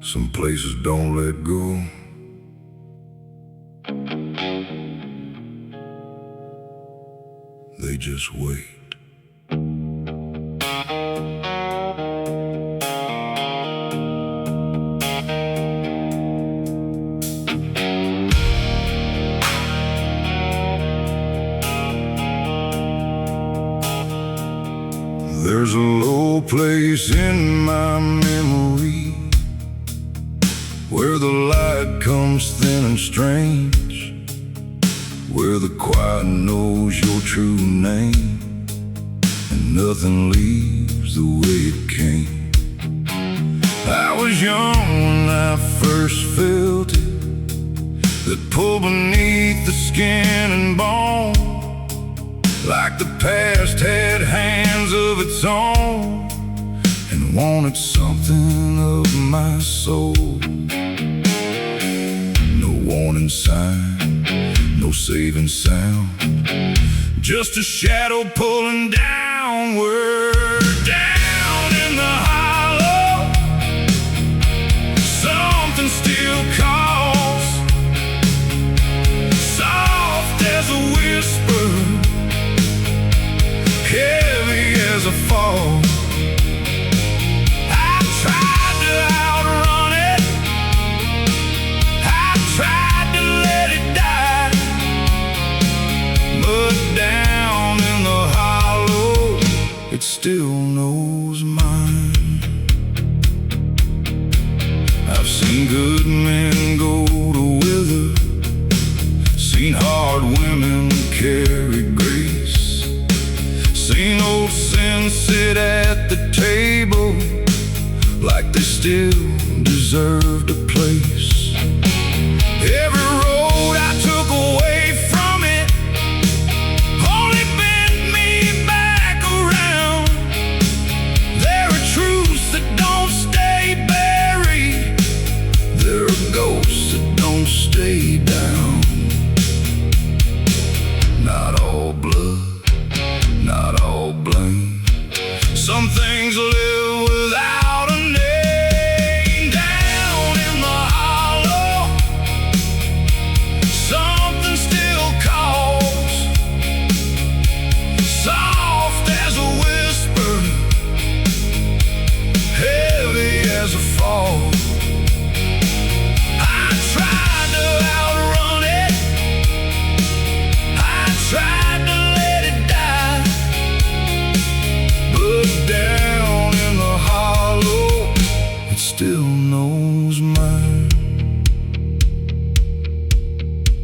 Some places don't let go. They just wait. There's a low place in my memory where the light comes thin and strange, where the quiet knows your true name and nothing leaves the way it came. I was young when I first felt it, that pull beneath the skin and bone, like the past had hands of its own and wanted something of my soul. No warning sign, no saving sound, just a shadow pulling downward. Down in the hollow, something still calls, soft as a whisper, heavy as a fall. I tried to outrun it, I tried to let it die, but down in the hollow, it still knows mine. I've seen good men go to wither, seen hard women carry grace, seen old sin sit at the table like they still deserved a place. Every road I took away from it only bent me back around. There are truths that don't stay buried, there are ghosts that don't stay down. Not all blood, not all blame, some things live without a name. Down in the hollow, something still calls, soft as a whisper, heavy as a fall. I tried to outrun it, I tried to let it die, but down in the hollow, it still knows mine.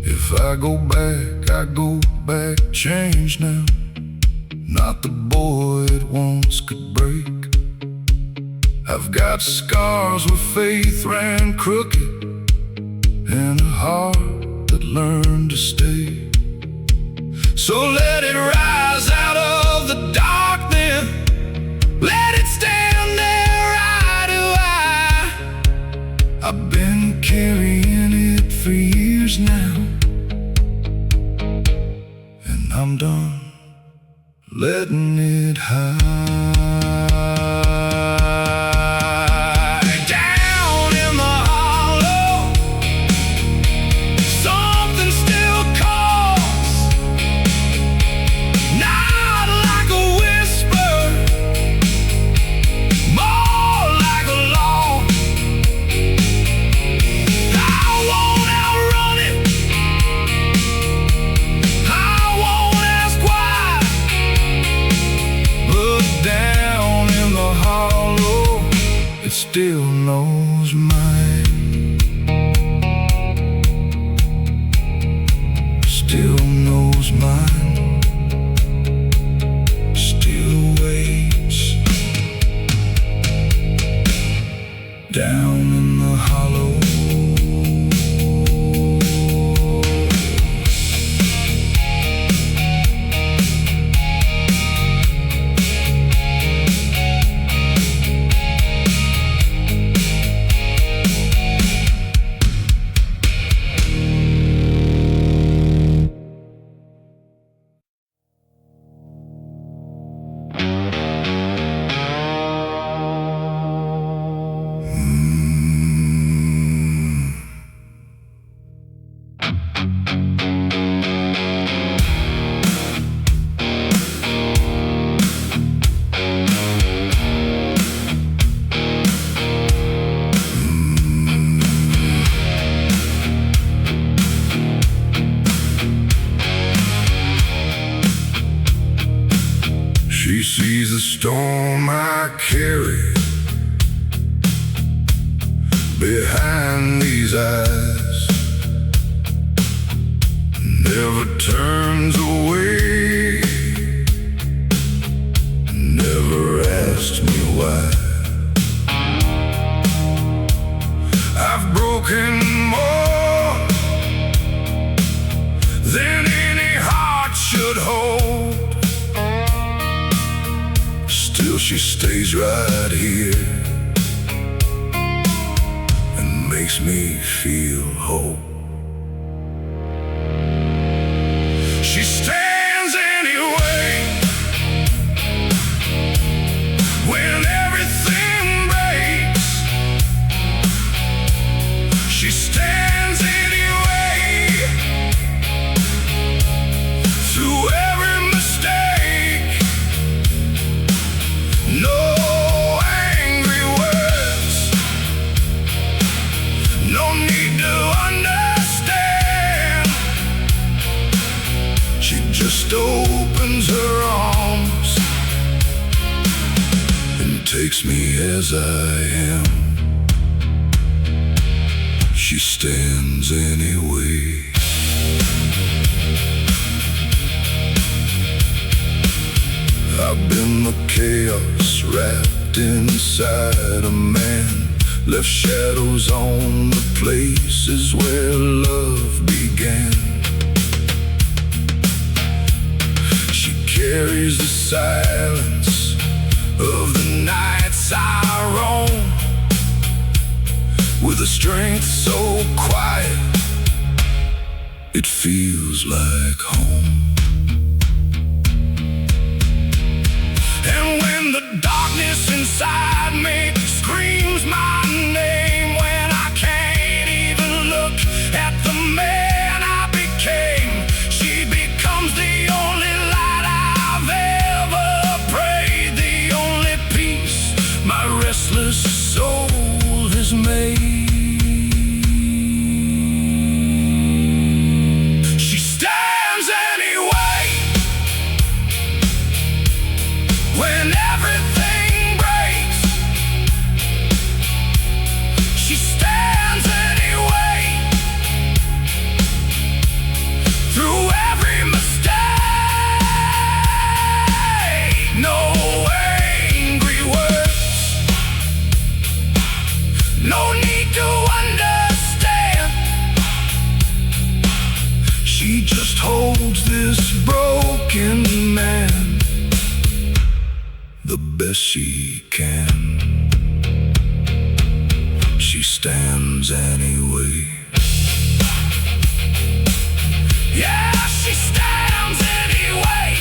If I go back changed now, not the boy it once could break. I've got scars where faith ran crooked and a heart that learned to stay. So let it rise out of the dark then, let it stand there eye to eye. I've been carrying it for years now, and I'm done letting it hide. Down in the hollow, something still calls, not like a whisper, more like a law. I won't outrun it, I won't ask why, but down in the hollow, it still knows mine. Still knows mine, still waits. Down in the hollow, storm I carry behind these eyes never turns away, never asks me why. I've broken more than any heart should hold. Still she stays right here and makes me feel whole. She stands anyway when everything breaks. She stands anyway through every mistake. No angry words, no need to understand. She just opens her arms and takes me as I am. She stands anyway. I've been the chaos wrapped inside a man, left shadows on the places where love began. She carries the silence of the nights I roam, with a strength so quiet it feels like home. And when the darkness inside me screams my name, when I can't even look at the man I became, she becomes the only light I've ever prayed, the only peace my restless soul has made. She stands anyway when everything breaks. She stands anyway through every mistake. No angry words, no need to understand. She just holds this broken man the best she can. She stands anyway. Yeah, she stands anyway.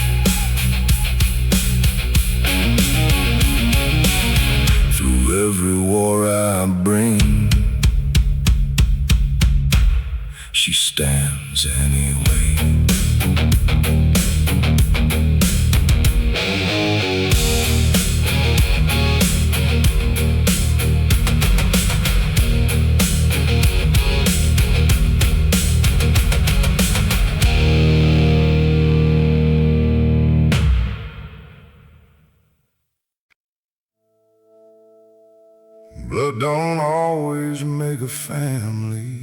Through every war I bring, she stands anyway. Blood don't always make a family.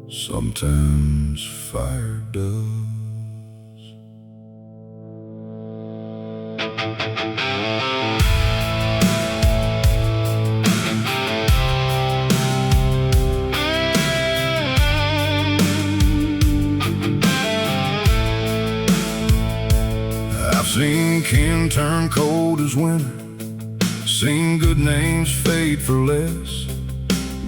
Sometimes fire does. I've seen kin turn cold as winter, seen good names fade for less,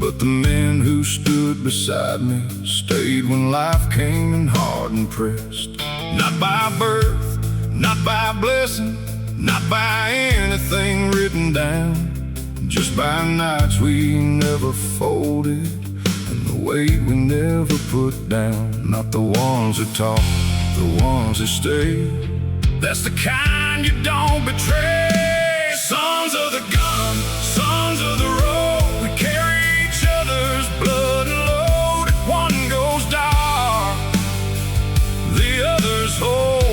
but the men who stood beside me stayed when life came in hard and pressed. Not by birth, not by blessing, not by anything written down, just by nights we never folded and the weight we never put down. Not the ones that talk, the ones that stay. That's the kind you don't betray. Sons of the gun, sons of the road, we carry each other's blood and load. One goes dark, the others hold.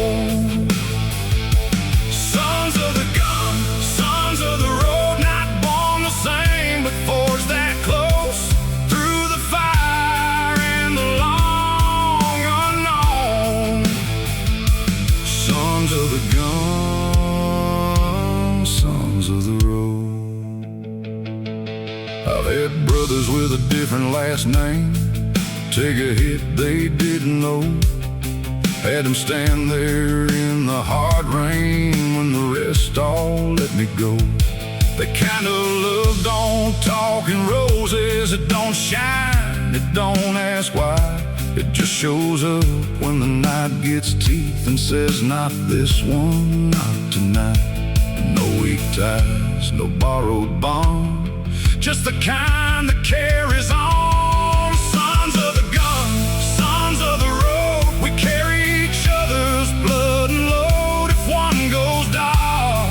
brothers with a different last name take a hit they didn't know. Had them stand there in the hard rain when the rest all let me go. They kind of loved on talking roses. It don't shine, it don't ask why. It just shows up when the night gets teeth and says, not this one, not tonight. No weak ties, no borrowed bond, just the kind that carries on. Sons of the gun, sons of the road, we carry each other's blood and load. If one goes dark,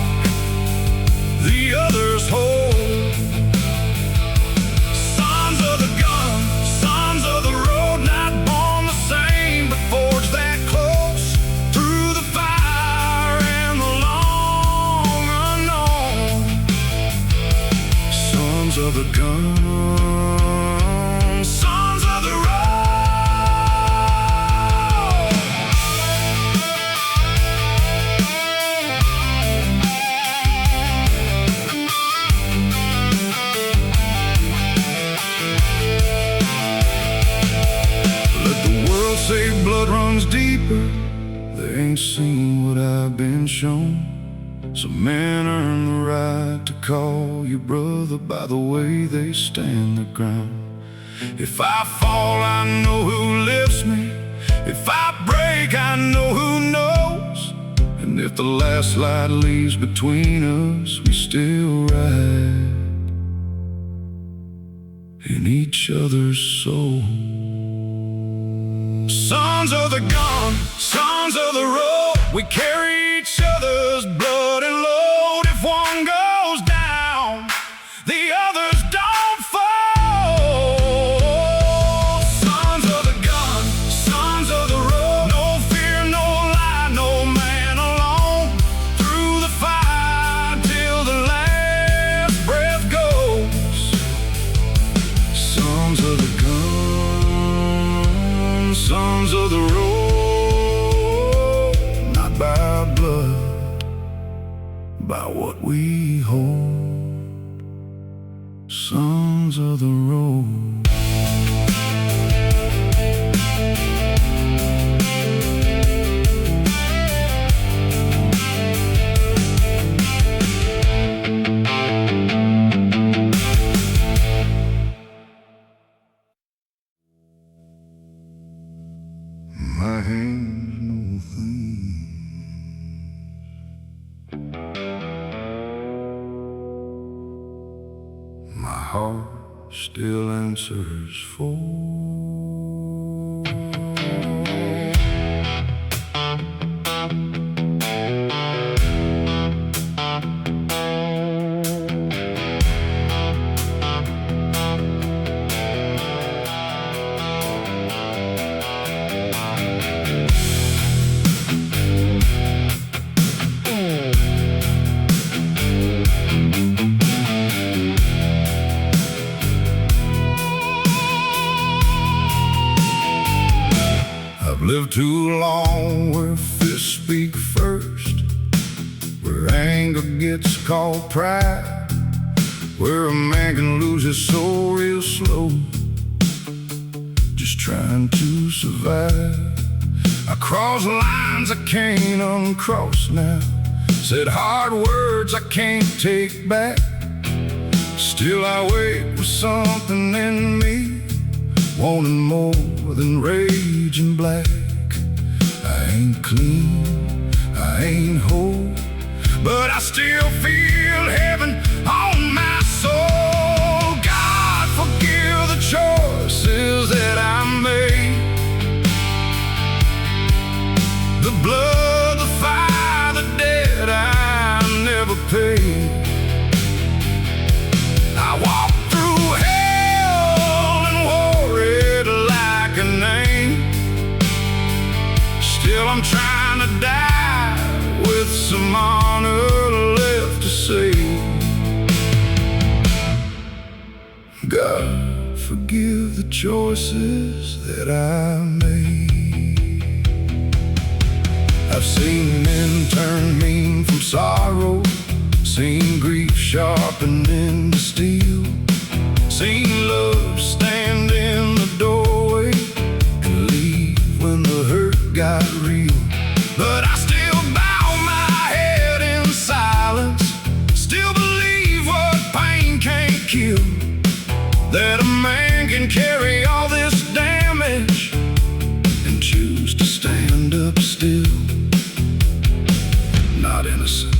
the others hold. Sons of the gun, sons of the road, not born the same, but forged that close through the fire and the long unknown. Sons of the gun, sons of the road. Let the world say blood runs deeper. They ain't seen what I've been shown. Some men earn the right to call you brother by the way they stand their ground. If I fall, I know who lifts me. If I break, I know who knows. And if the last light leaves between us, we still ride in each other's soul. Sons of the gun, sons of the road, we carry each other's blood and load. If one goes down, the others don't fall. Sons of the gun, sons of the road, no fear, no lie, no man alone. Through the fire till the last breath goes. Sons of the gun, sons of the road, not by blood, by what we hold. Sons of the road. My hands know things. My heart still answers for. Lived too long where fists speak first, where anger gets called pride, where a man can lose his soul real slow, just trying to survive. I crossed lines I can't uncross now, said hard words I can't take back. Still I wait with something in me, wanting more than rage and black. I ain't clean, I ain't whole, but I still feel heaven on my soul. God, forgive the choices that I made. The blood, the fire, the debt I never paid. I walked through hell and wore it like a name. Still I'm trying to die with some honor left to say. God, forgive the choices that I made. I've seen men turn mean from sorrow, seen grief sharpened into steel, seen love Not innocent,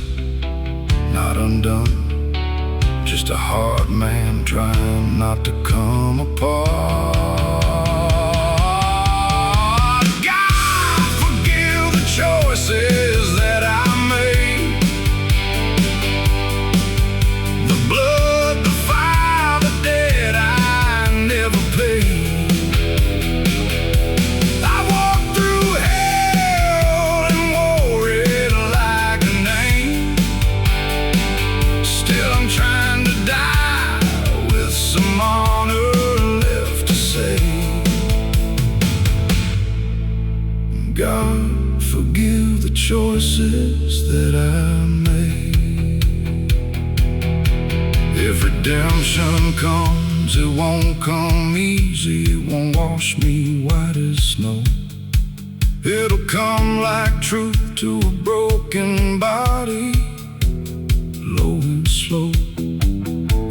not undone, just a hard man trying not to come apart. God, forgive the choices that I made. The blood, the fire, the debt I never paid. I walked through hell and wore it like a name. Still I'm trying to die with some honor left to say. God, forgive the choices that I made. If redemption comes, it won't come easy. It won't wash me white as snow. It'll come like truth to a broken body, low and slow.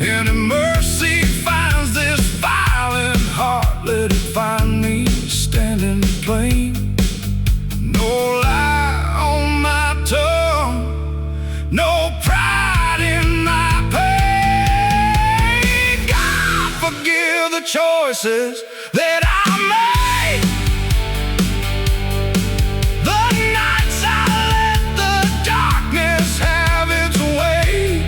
And if mercy finds this violent heart, let it find me standing plain. No lie on my tongue, no pride in my pain. God, forgive the choices that I made. The nights I let the darkness have its way.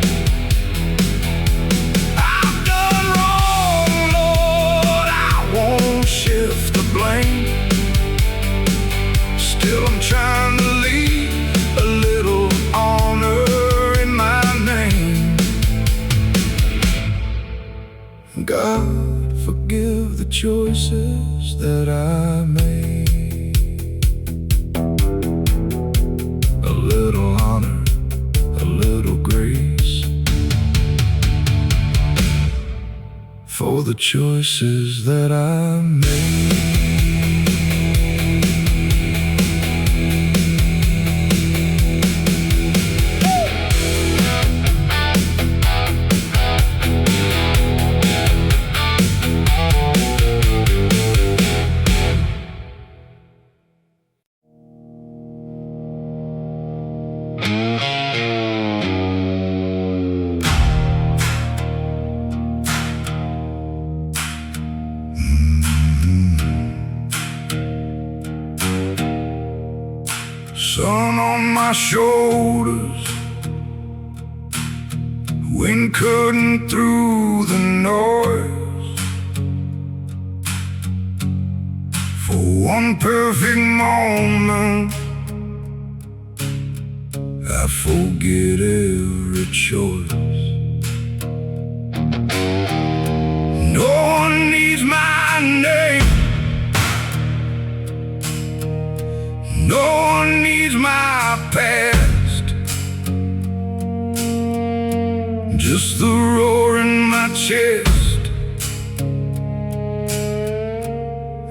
I've done wrong, Lord, I won't shift the blame. Still I'm trying to leave a little honor in my name. God, forgive the choices that I made. A little honor, a little grace, for the choices that I made. Sun on my shoulders, wind cutting through the noise. For one perfect moment, I forget every choice. No one needs my name, no one needs my past, just the roar in my chest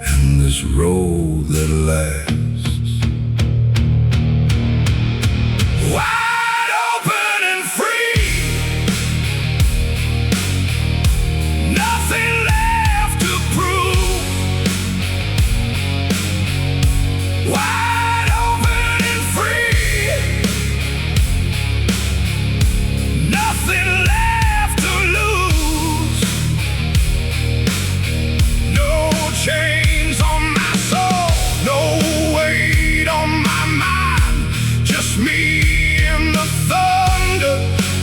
and this road that lasts. Wide open and free, nothing left to prove. Wide open and free, nothing left to lose. No chains on my soul, no weight on my mind, just me in the thunder,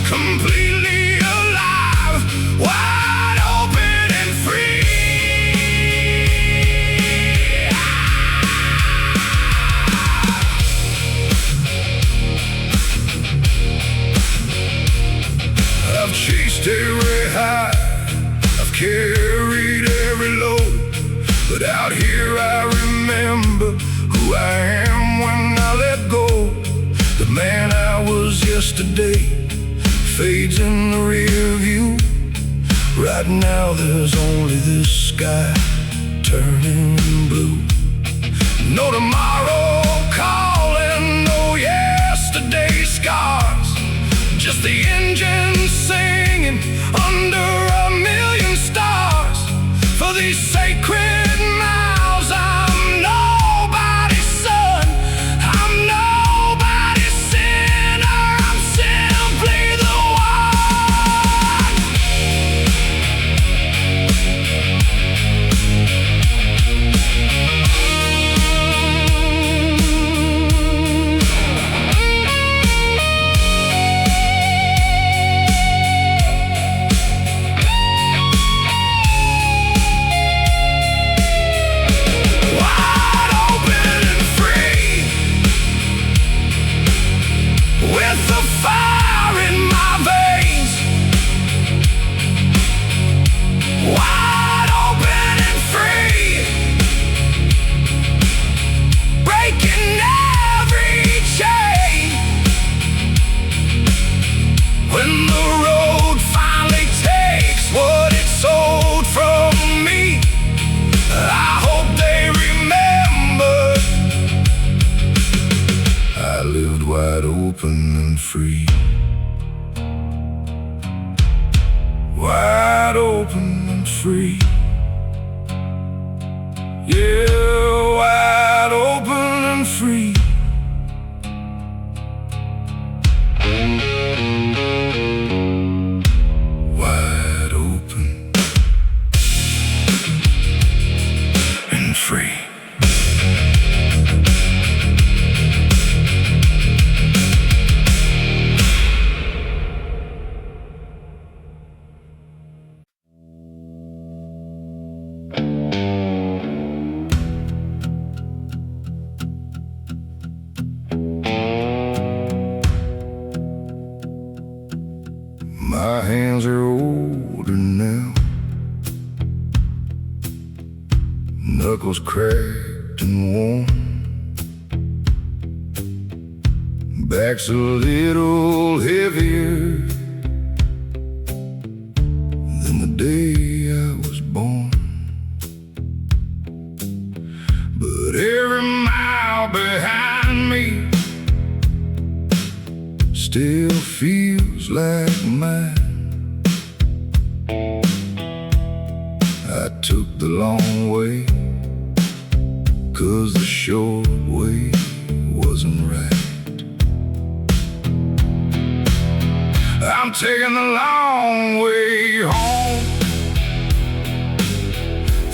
completely alive. Wide open and free. I've chased every high, I've carried every load, but out here I remember who I am when I let go. The man I was yesterday fades in the rear view. Right now there's only this sky turning blue. No tomorrow calling, no yesterday's scars, just the engine singing under a million stars. For these sacred miles, I'm nobody's son, I'm nobody's sinner. with the fire in my veins, wide open and free, breaking every chain. When the road finally takes what it sold from me, I hope they remember I lived wide open and free. Wide open and free. Yeah, wide open and free. Wide open and free. My hands are older now, knuckles cracked and worn, back's a little heavier than the day I was born. But every mile behind me still feels like mine. I took the long way, 'cause the short way wasn't right. I'm taking the long way home,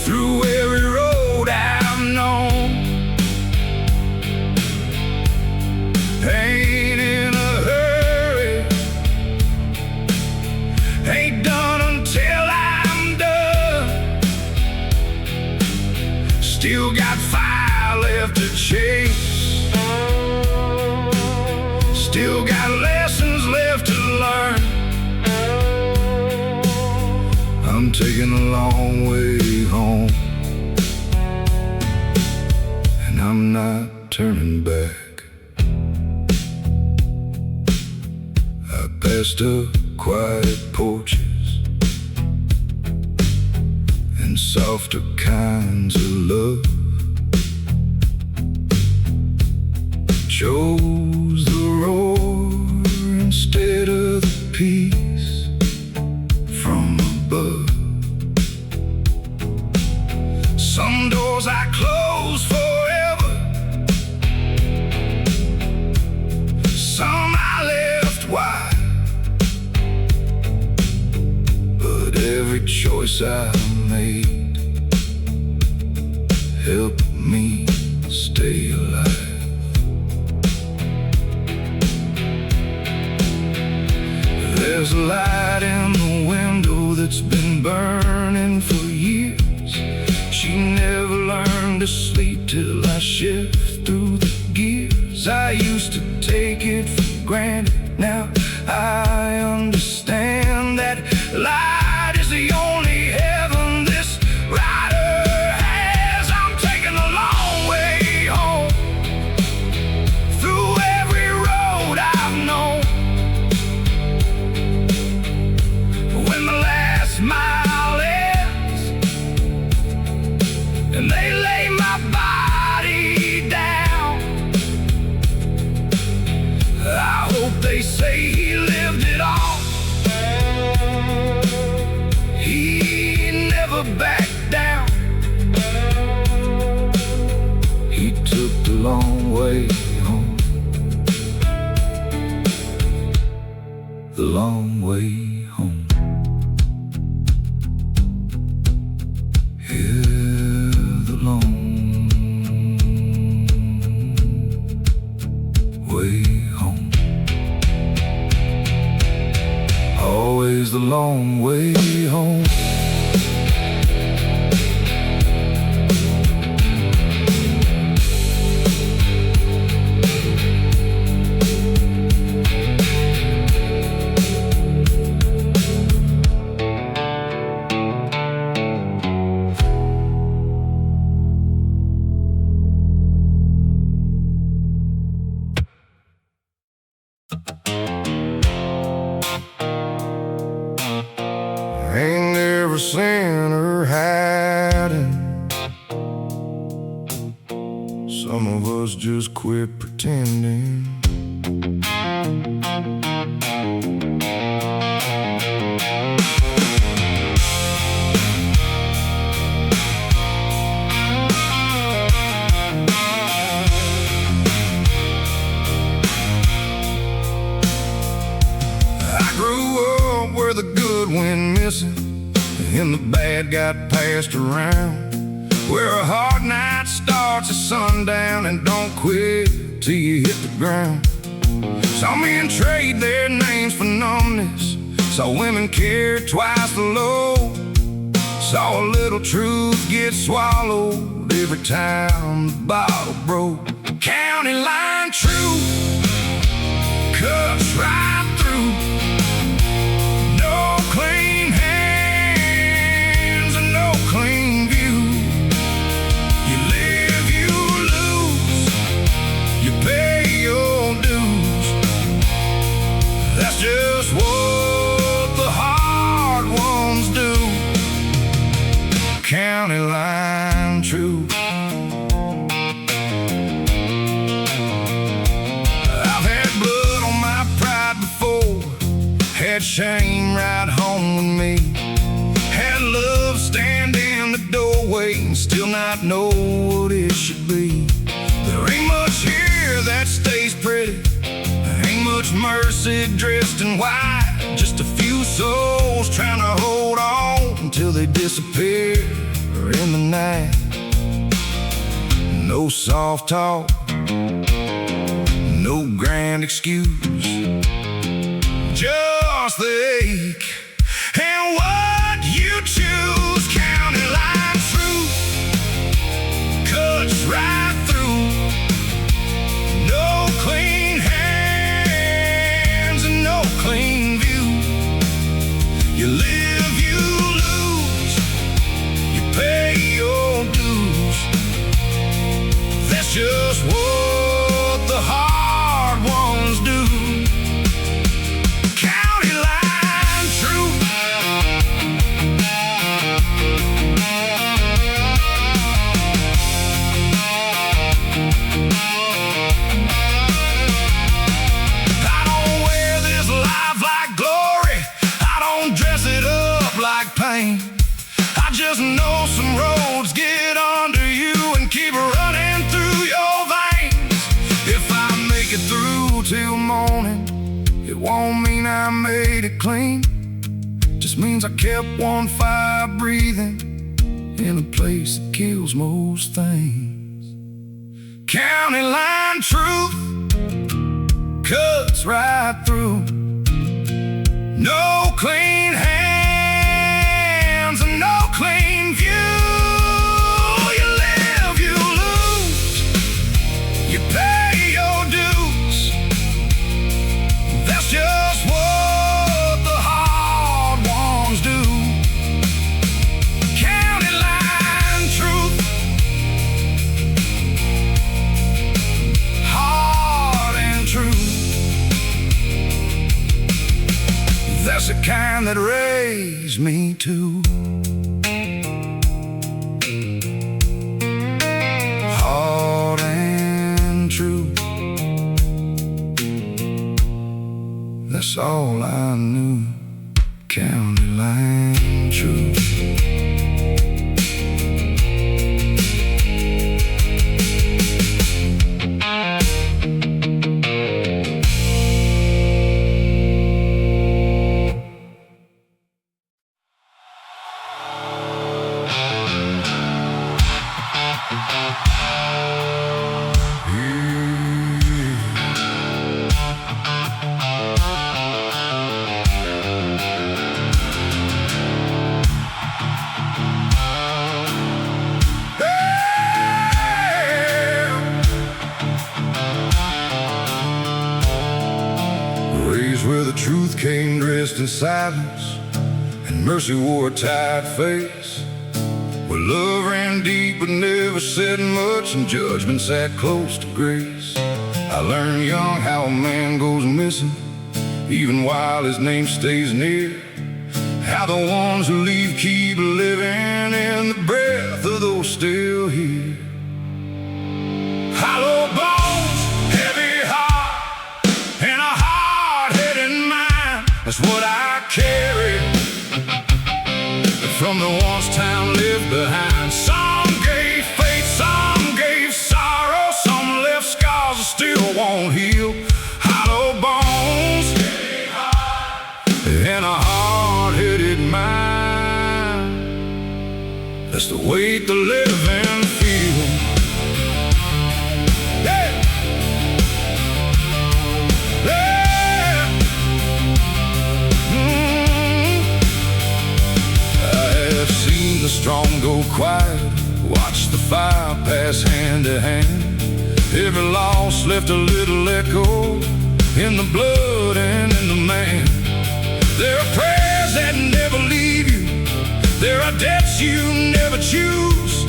through every road I've known. Ain't in a hurry, ain't done until I'm done. Still got fire left to chase, still got lessons left to learn. I'm taking a long way home, and I'm not turning back. I passed up quiet porches and softer kinds of love, chose the roar instead of the peace from above. Some doors I close forever, some I left wide, but every choice I made helped me stay alive. There's a light in the window that's been burning for years. She never learned to sleep till I shift through the gears. I used to take it for granted, now I understand that light is the only heaven this rider has. I'm taking a long way home, through every road I've known. When the last mile ends and they lay my body down, I hope they say he lived it all. He never backed down. He took the long way home, the long way home. The long way home. Always the long way home. quit pretending. I grew up where the good went missing and the bad got passed around, where a hard night starts at sundown and don't quit till you hit the ground. Saw men trade their names for numbness, saw women carry twice the load, saw a little truth get swallowed every time the bottle broke. County line truth cuts right through. No clean hands and no clean view. You live, you lose, you pay your dues. That's just what the hard ones do. County line truth. I've had blood on my pride before, had shame right home with me, had love stand in the doorway and still not know what it should be. There ain't much here that stays pretty, there ain't much mercy dressed in white, just a few souls trying to hold on until they disappear in the night. No soft talk, no grand excuse, just the ache and what you choose. County line truth cuts right through. No clean hands and no clean view. You live, you lose, you pay your dues. That's just what the hard ones do. I just know some roads get under you and keep running through your veins. If I make it through till morning, it won't mean I made it clean. Just means I kept one fire breathing in a place that kills most things. County line truth cuts right through. No clean hands and no clean view. You live, you lose, you pay your dues. That's just what the hard ones do. County line truth, hard and true. That's the kind that raised me too. Hard and true. That's all I knew. County line truth. Where the truth came dressed in silence and mercy wore a tired face, where love ran deep but never said much and judgment sat close to grace. I learned young how a man goes missing even while his name stays near, how the ones who leave keep living in the breath of those still here. Hollow bones That's what I carry from the once time left behind. Some gave faith, some gave sorrow, some left scars that still won't heal. Hollow bones and a hard-headed mind. That's the weight the living feel. Yeah. Yeah. I have seen the strong go quiet, watched the fire pass hand to hand. Every loss left a little echo in the blood and in the man. There are prayers that never leave you. There are debts you never choose.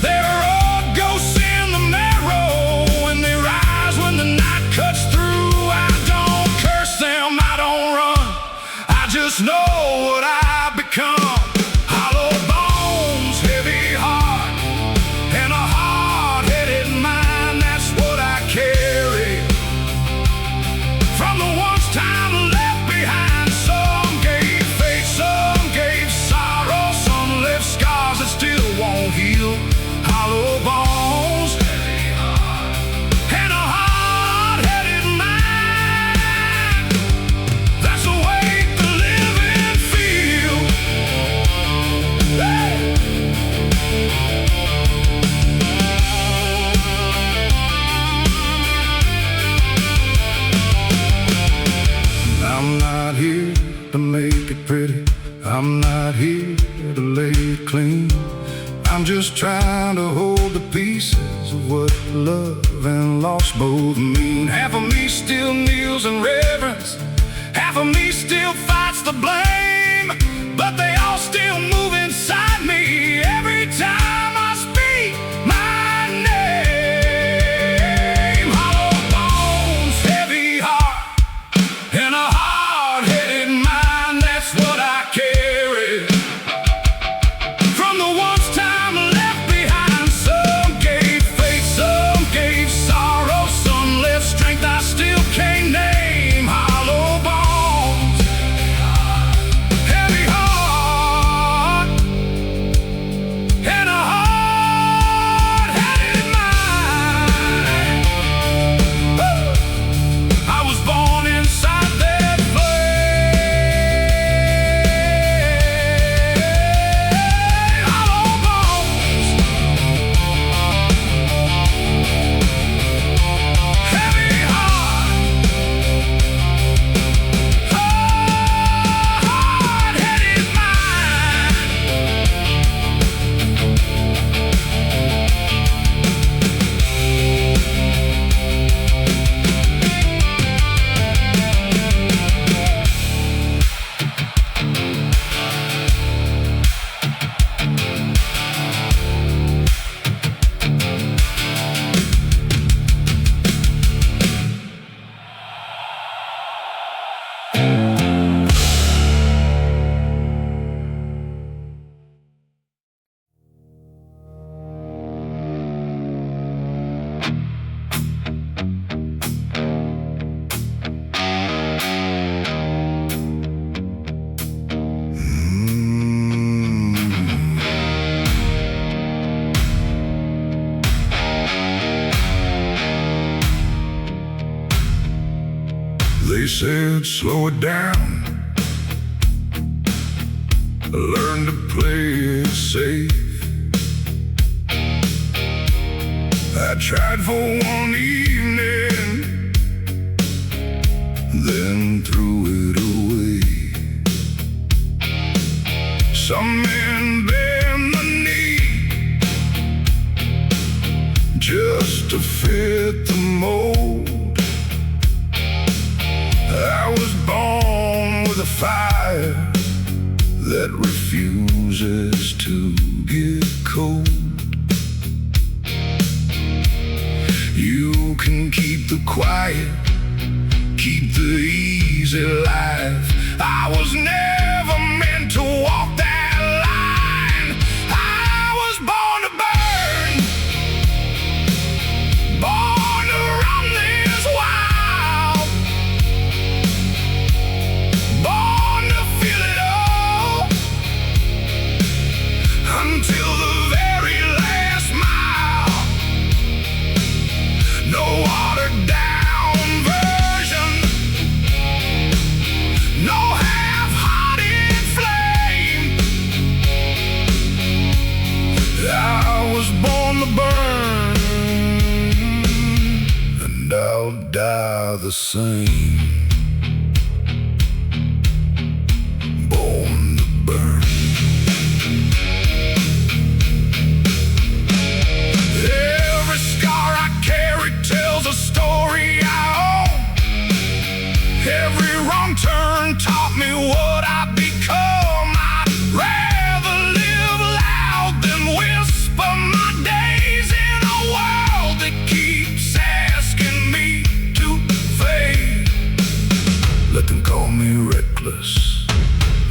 There are old ghosts in the marrow, and they rise when the night cuts through. I don't curse them, I don't run. I just know what I've become. Hollow bones, heavy heart, and a hard-headed mind. That's what I carry from the once time left behind. Some gave faith, some gave sorrow, some left scars that still won't heal. Hollow bones, heavy heart, and a hard-headed mind. That's the way the living feel. Hey! I'm not here to make it pretty. I'm not here to lay it clean. I'm just trying to hold the pieces of what love and loss both mean. Half of me still kneels in reverence, half of me still fights the blame, but they all still move inside me every time I speak my name. Hollow bones, heavy heart, and a hard-headed mind. That's what I carry from the once time left behind. Some gave faith, some gave sorrow, some left strength I still can't name. Hollow bones, heavy heart, and a hard-headed mind. Woo! I was born inside that flame. Hollow bones, heavy heart, hard-headed mind. They said slow it down, learn to play it safe. I tried for one evening, then threw it away. Some men bend the knee just to fit the mold. I was born with a fire that refuses to get cold. You can keep the quiet, keep the easy life. I was never meant to walk that line. I was born to burn, born to run this wild, born same. Born to burn. Every scar I carry tells a story I own. Every wrong turn taught me what I've become. I'd rather live loud than whisper my days in a world that keeps asking me to fade. Let them call me reckless,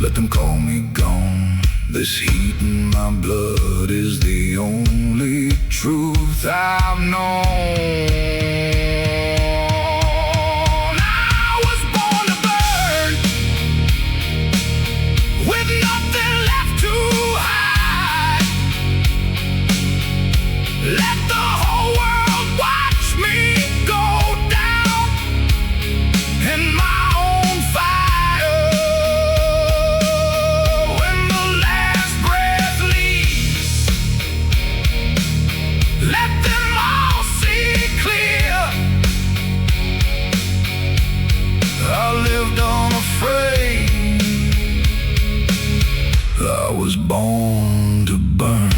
let them call me gone. This heat in my blood is the only truth I've known. Let the whole world watch me go down in my own fire. When the last breath leaves, let them all see clear. I lived unafraid. I was born to burn.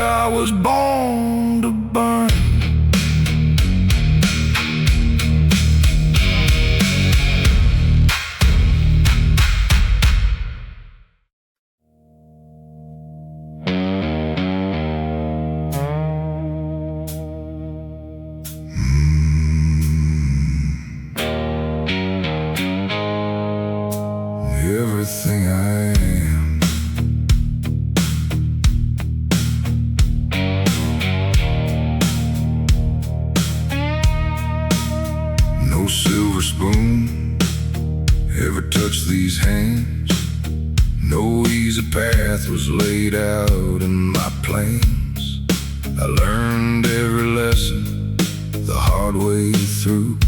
I was born to burn. Everything I am, no silver spoon ever touched these hands. No easy path was laid out in my plans. I learned every lesson the hard way through,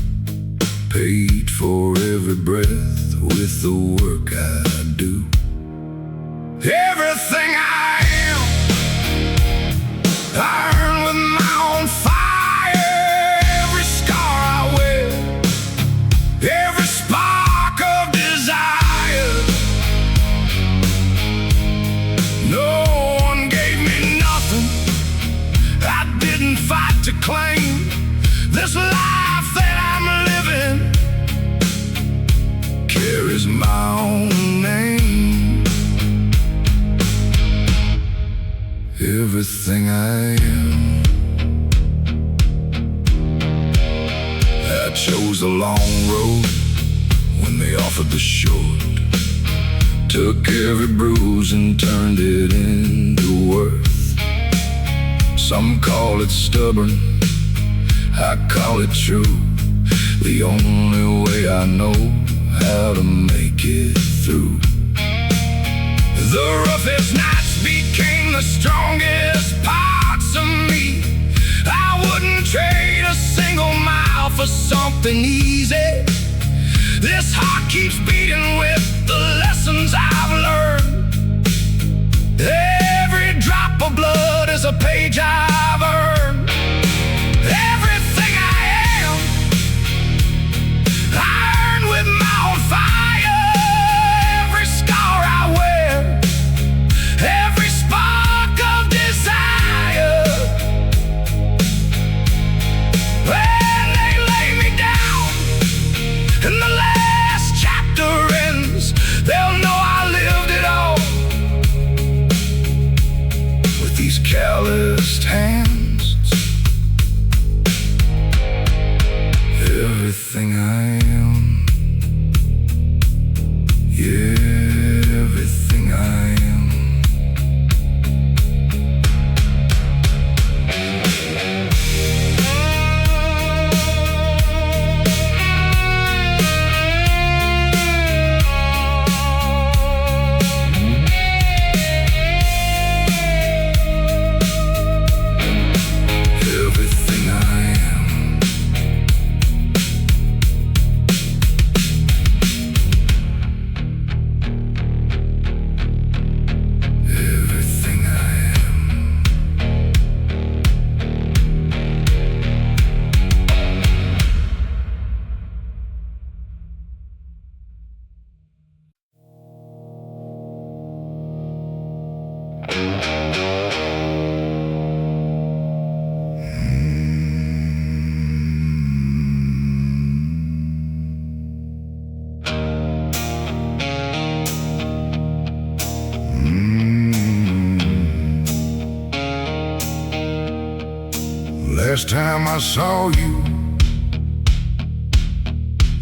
paid for every breath with the work I do. Everything I am, I earn with my own fire. Every scar I wear, every spark of desire. No one gave me nothing I didn't fight to claim. This life that I'm living carries my own name. Everything I am, I chose the long road when they offered the short. Took every bruise and turned it into worth. Some call it stubborn, I call it true. The only way I know how to make it through. The roughest nights became the strongest parts of me. I wouldn't trade a single mile for something easy. This heart keeps beating with the lessons I've learned. Every drop of blood is a page I've earned. Everything I am, I earn with my own fire. Every scar I wear, every spark of desire. When they lay me down and the last chapter ends, they'll know I lived it all. With these calloused hands, Last time I saw you,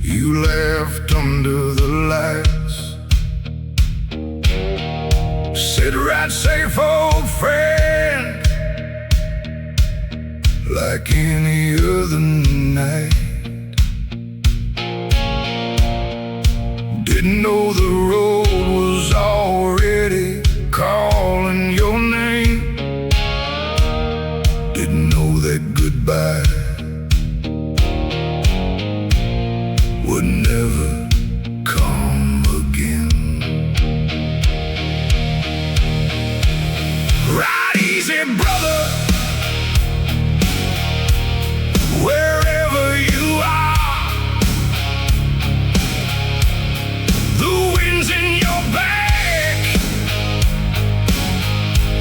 you left under the lights. Said ride safe, old friend, like any other night. Didn't know the road was already calling your name. Didn't know that goodbye would never come again. Ride easy, brother, wherever you are. The wind's in your back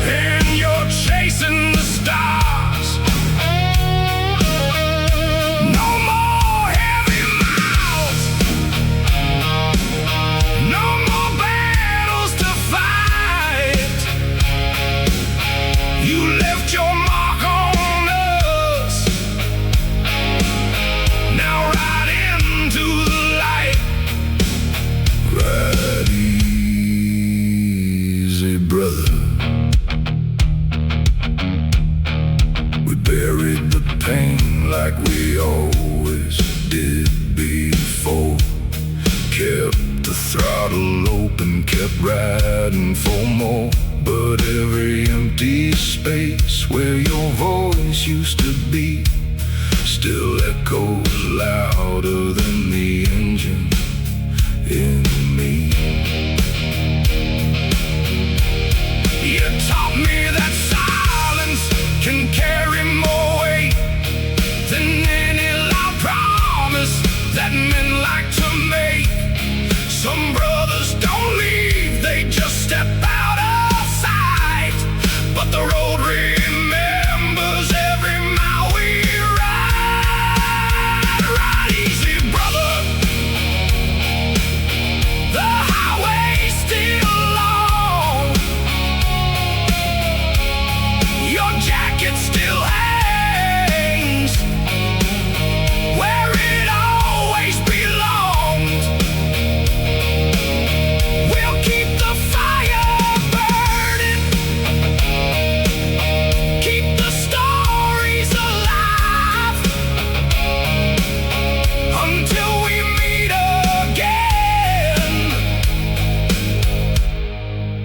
and you're chasing the stars. No more heavy mouths, no more battles to fight. You left your mark on us. Now ride into the light. Ride easy, brother. We buried the pain like we always did before. Kept the throttle open, kept riding for more. But every empty space where your voice used to be still echoes louder than the engine in me. You taught me that silence can carry more weight than any loud promise that men like to make. Some brothers don't leave, they just step out of sight. But the road remembers every mile we ride. Ride easy, brother. The highway's still long. Your jacket still hangs where it always belonged. We'll keep the fire burning, keep the stories alive, until we meet again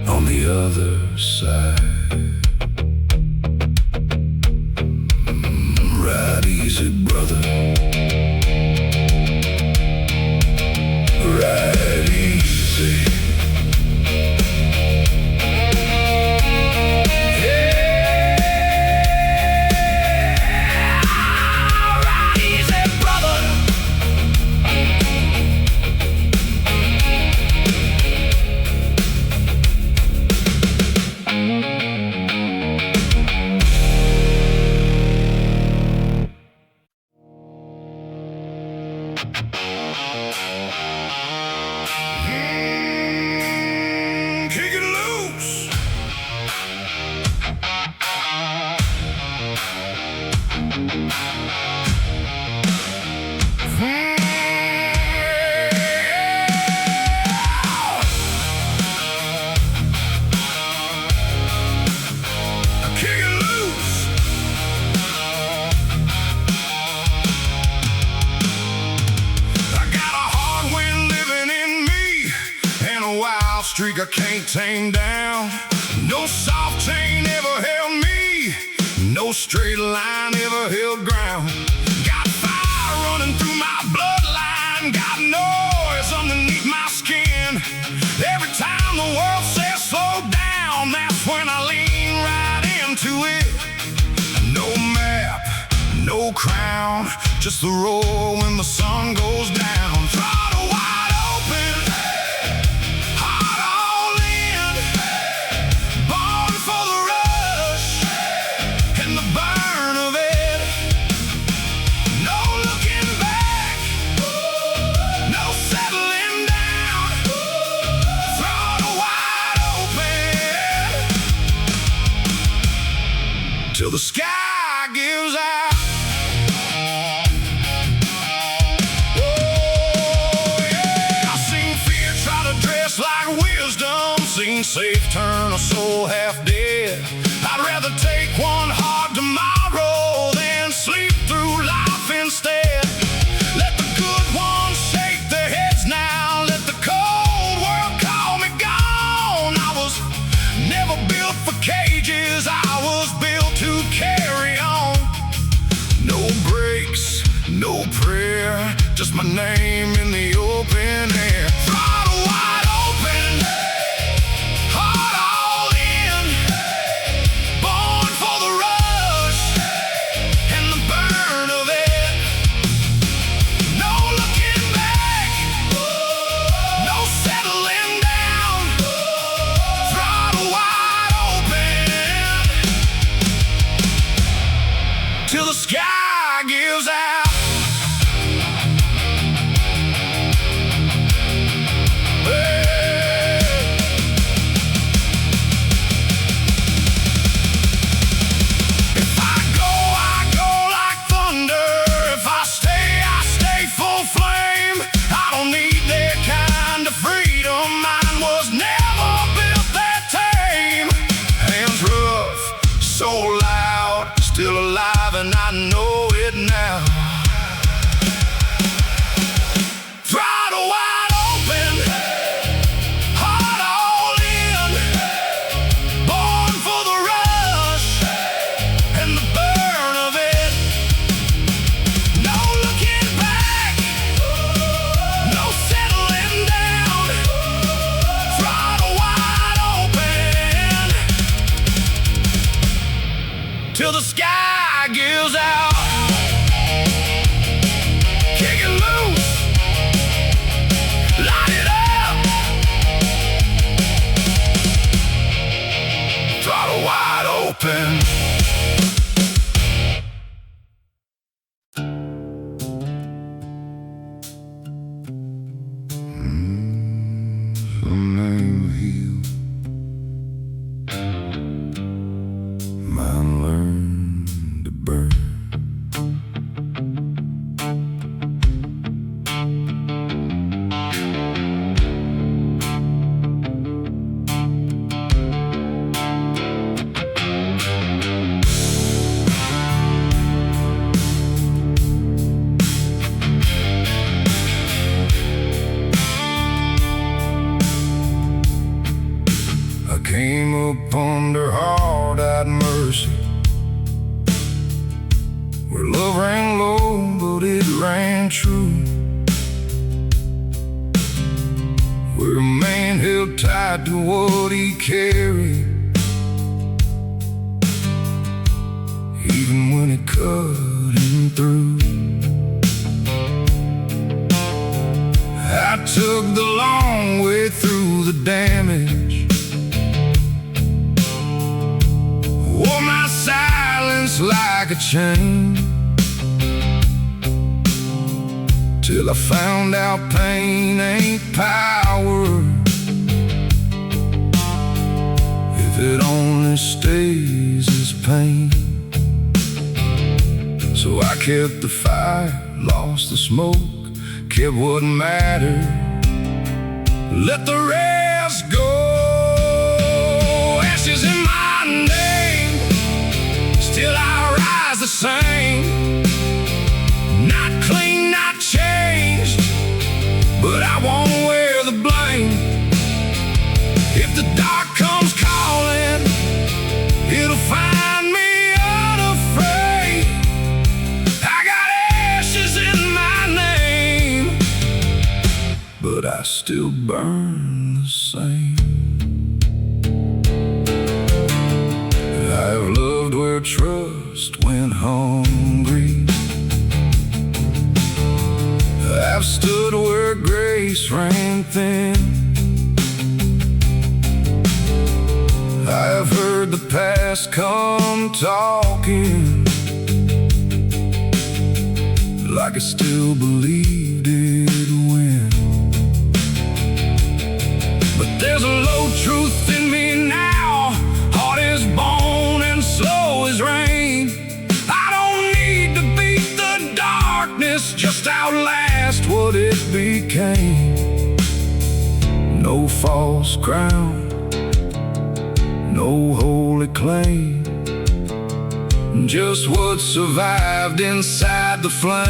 on the other side. Ride easy, brother. Ride easy. Yeah, ride easy, brother. Kick it loose. Kick it loose. I got a hard wind living in me and a wild streak I can't tame down. No soft chain ever held me, no straight line ever held ground. Got fire running through my bloodline, got noise underneath my skin. Every time the world says slow down, that's when I lean right into it. No map, no crown, just the roar when the sun goes down. Throttle wide open, heart all in, born for the rush and the burn of it. No looking back, no settling down. Throttle wide open till the sky sky gives out. Seen safe turn a soul half dead. I'd rather take one hard tomorrow than sleep through life instead. Let the good ones shake their heads now. Let the cold world call me gone. I was never built for cages. I was built to carry on. No breaks, no prayer, just my name in the open air. Throttle wide open, heart all in, born for the rush and the burn of it. No looking back, no settling down. Throttle wide open till the sky gives out. Still alive and I know it now. Throttle wide open, heart all in, born for the rush and the burn of it. No looking back, no settling down. Throttle wide open till the sky gives out. Kick it loose, light it up. Throttle wide open. Some name heal, mine learn to burn. I came up under hard-eyed mercy, where love ran low, but it ran true. Where a man held tight to what he carried, even when it cut him through. I took the long way through the damage, wore my silence like a chain, till I found out pain ain't power if it only stays as pain. So I kept the fire, lost the smoke, kept what mattered, let the rest go. Ashes in my name, still I rise the same. Not clean, not changed, but I won't wear the blame. If the dark comes calling, it'll find me unafraid. I got ashes in my name, but I still burn the same. I've loved where trust went hungry, I've stood where grace ran thin. I've heard the past come talking, like I still believed it'd win. But there's a low truth in me now, heart is bone and slow as rain. I false crown, no holy claim, just what survived inside the flame.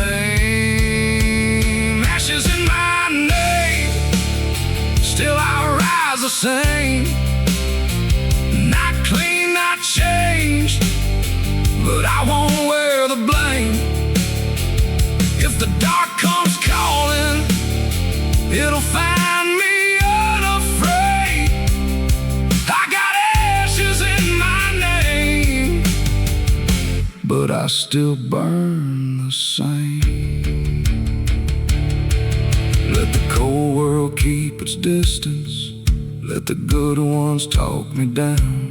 Ashes in my name, still I rise the same. Not clean, not changed, but I won't wear the blame. If the dark comes calling, it'll find me unafraid. I got ashes in my name, but I still burn the same. Let the cold world keep its distance, let the good ones talk me down.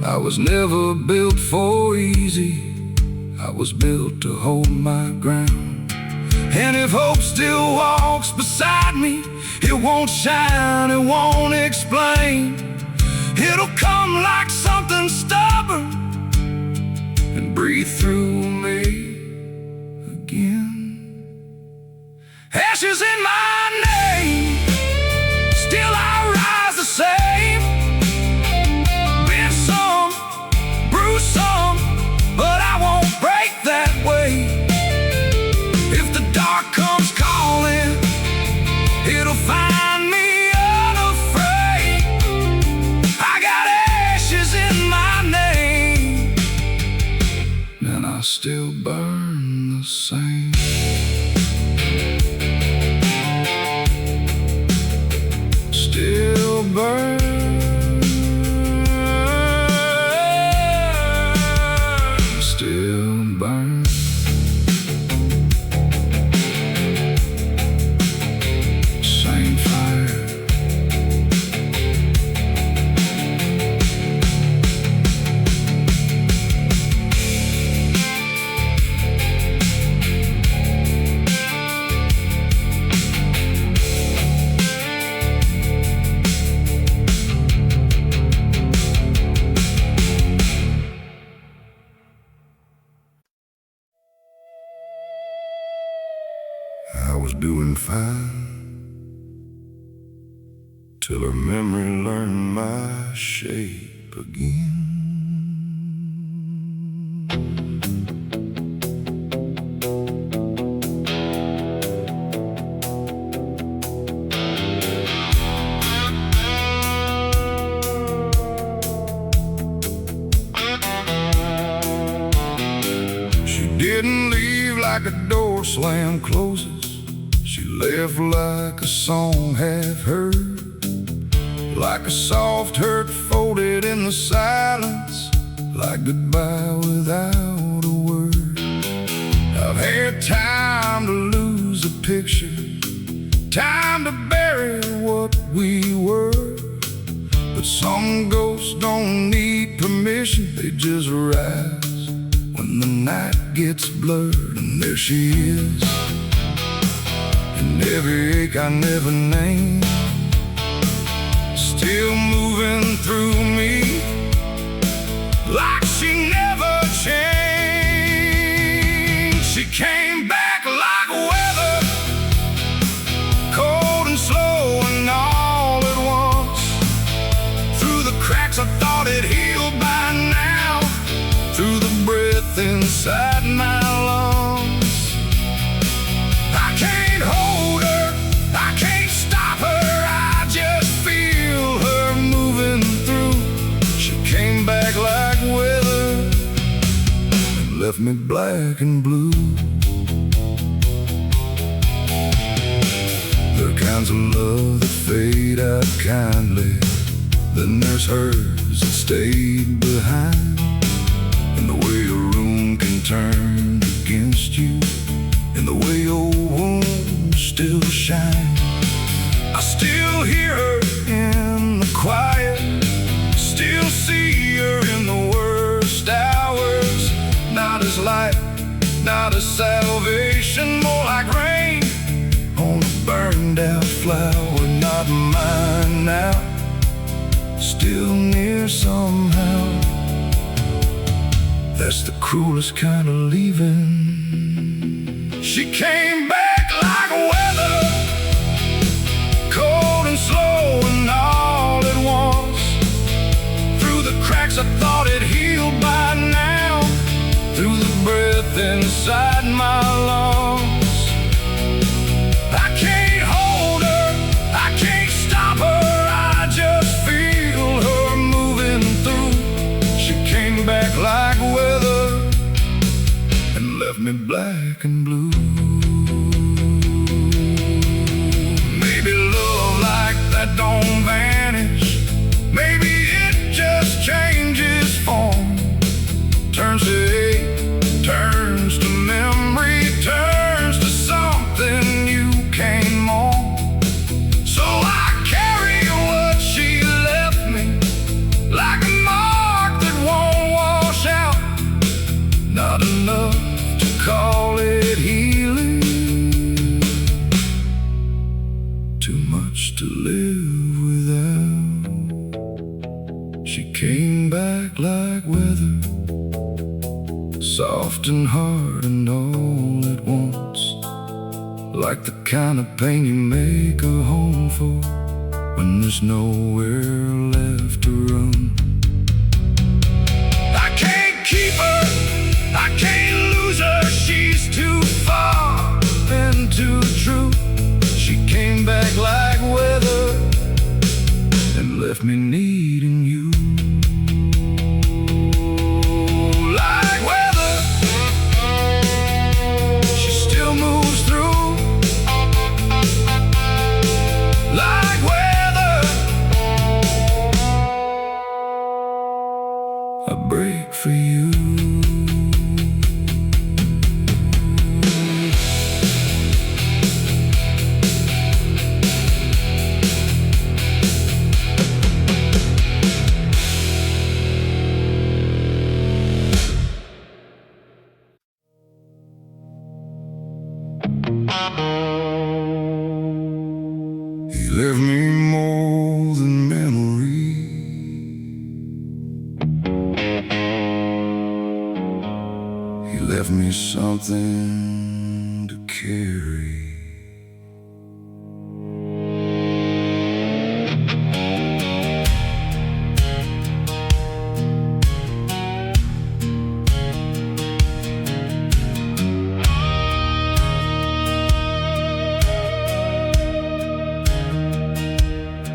I was never built for easy, I was built to hold my ground. And if hope still walks beside me, it won't shine, it won't explain. It'll come like something stubborn and breathe through me again. Ashes in my name, still I rise the same. Been some, bruised some, but I won't break that way. If the dark comes calling, it'll find me unafraid. I got ashes in my name, and I still burn the same. Still burn, still burn. Same fire. I was doing fine till her memory learned my shape again. She didn't leave like a door slam closes. She left like a song half heard, like a soft hurt folded in the silence, like goodbye without a word. I've had time to lose a picture, time to bury what we were, but some ghosts don't need permission, they just rise when the night gets blurred. And there she is, and every ache I never named, still moving through me like she never changed. She came back like weather, cold and slow and all at once. Through the cracks I thought it healed by now, through the breath inside my lungs. I can't hold her, I can't stop her, I just feel her moving through. She came back like weather and left me black and blue. There are kinds of love that fade out kindly, then there's hers that stayed behind. And the way a room can turn against you, and the way old wounds still shine. I still hear her in the quiet, still see her in the worst hours. Not as light, not as salvation, more like rain on a burned out flower. Not mine now, still near somehow. That's the cruelest kind of leaving. She came back like weather, cold and slow and breath inside my lungs. I can't hold her, I can't stop her, I just feel her moving through. She came back like weather and left me black and blue. Maybe love like that don't vanish. Maybe it just changes form. Turns to hate, turns to memory, turns to something you can't mourn. So I carry what she left me, like a mark that won't wash out. Not enough to call it healing, too much to live without. She came back like weather, soft and hard and all at once, like the kind of pain you make a home for when there's nowhere left to run. I can't keep her, I can't lose her, she's too far and too true. She came back like weather and left me needing you. A break for you. He left me more than memory. He left me something to carry.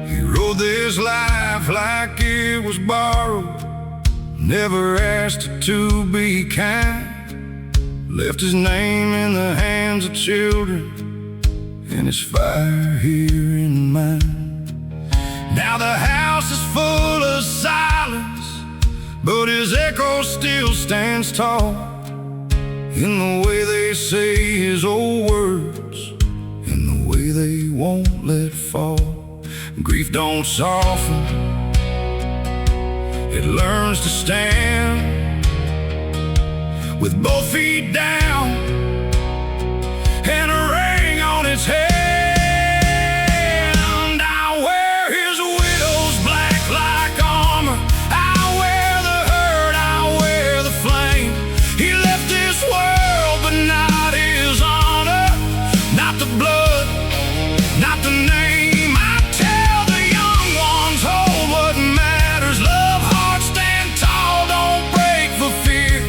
He rode this life like it was borrowed, never asked it to be kind. Left his name in the hands of children and his fire here in mine. Now the house is full of silence, but his echo still stands tall in the way they say his old words, in the way they won't let fall. Grief don't soften, it learns to stand with both feet down and a ring on its hand. I wear his widow's black like armor, I wear the hurt, I wear the flame. He left this world but not his honor, not the blood, not the name. I tell the young ones, hold what matters, love hard, stand tall, don't break for fear.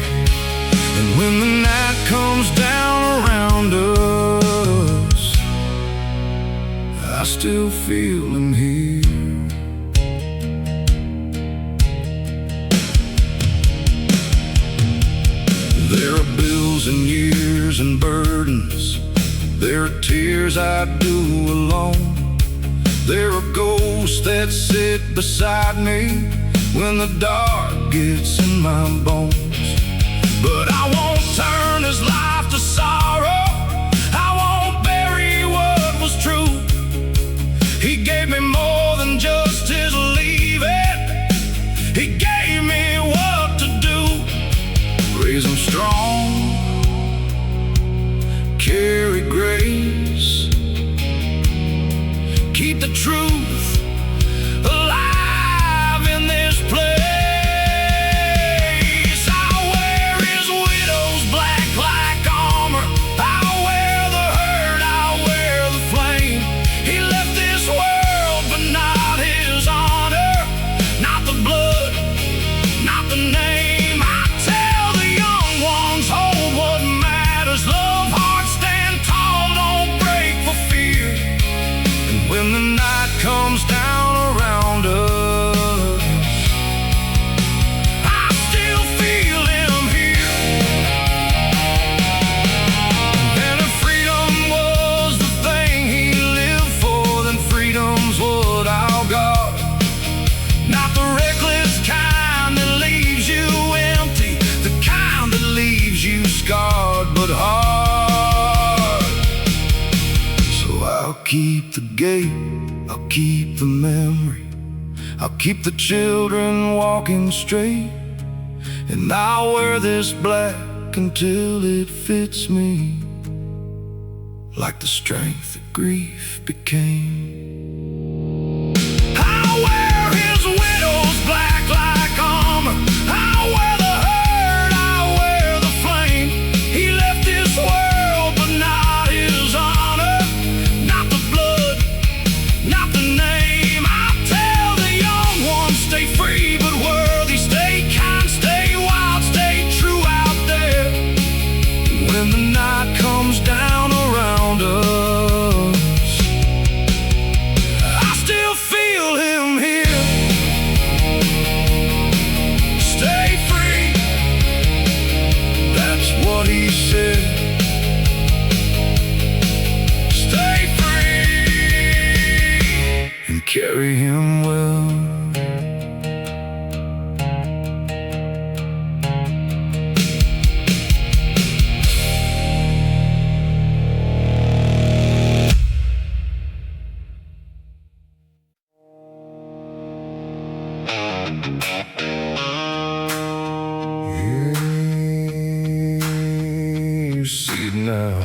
And when the night comes down around us, I still feel him here. There are bills and years and burdens, there are tears I do alone. There are ghosts that sit beside me when the dark gets in my bones. But I won't turn his life to sorrow, I won't bury what was true. He gave me more than just his leaving, he gave me what to do. Raise them strong, carry grace, keep the truth alive in this place. I wear his widow's black keep the gate, I'll keep the memory, I'll keep the children walking straight, and I'll wear this black until it fits me, like the strength that grief became. I'll wear his widow's black like armor, I'll wear the hurt, I'll wear the flame. He left this world but not his honor, not the blood, not the name. I'll tell the young ones, stay free but worthy, stay kind, stay wild, stay true out there. When the night comes down around us, I still feel him here. Stay free, that's what he said. Stay free and carry him well. You see it now.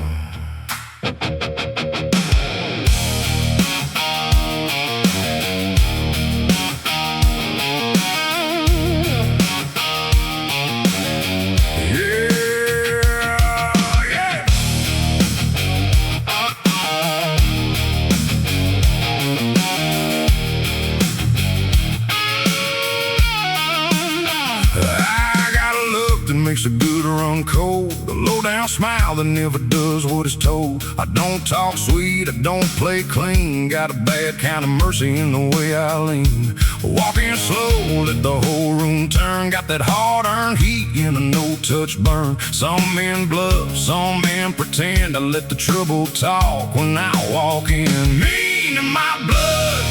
Makes a good run cold, a low-down smile that never does what it's told. I don't talk sweet, I don't play clean, got a bad kind of mercy in the way I lean. Walking slow, let the whole room turn, got that hard-earned heat in a no-touch burn. Some men bluff, some men pretend, I let the trouble talk when I walk in. Mean in my blood,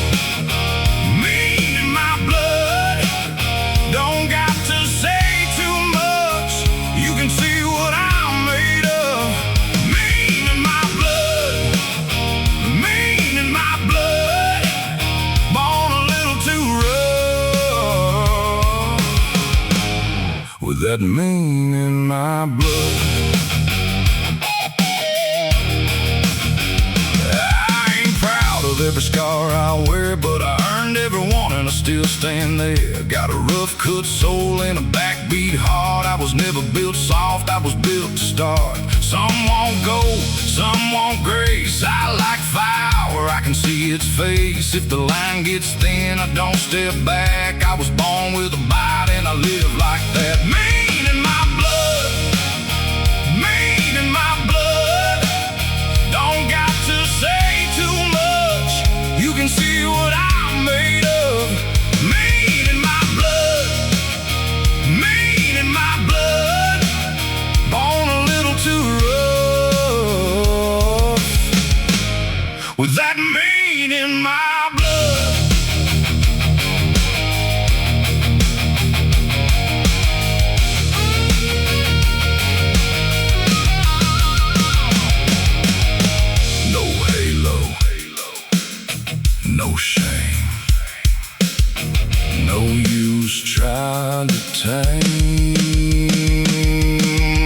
mean in my blood, don't got to say see what I'm made of. Mean in my blood, mean in my blood, born a little too rough, with that mean in my blood. I ain't proud of every scar I wear, but I earned every one and I still stand there. Got a rough cut soul and a backbeat heart. I was never built soft, I was built to start. Some want gold, some want grace. I like fire where I can see its face. If the line gets thin, I don't step back. I was born with a bite and I live like that. Mean in my blood, mean in my blood, don't got to say too much, you can see what I'm made of. Mean in my blood, mean in my blood, born a little too rough, with that mean in my blood. No halo, no shame, no use trying to tame.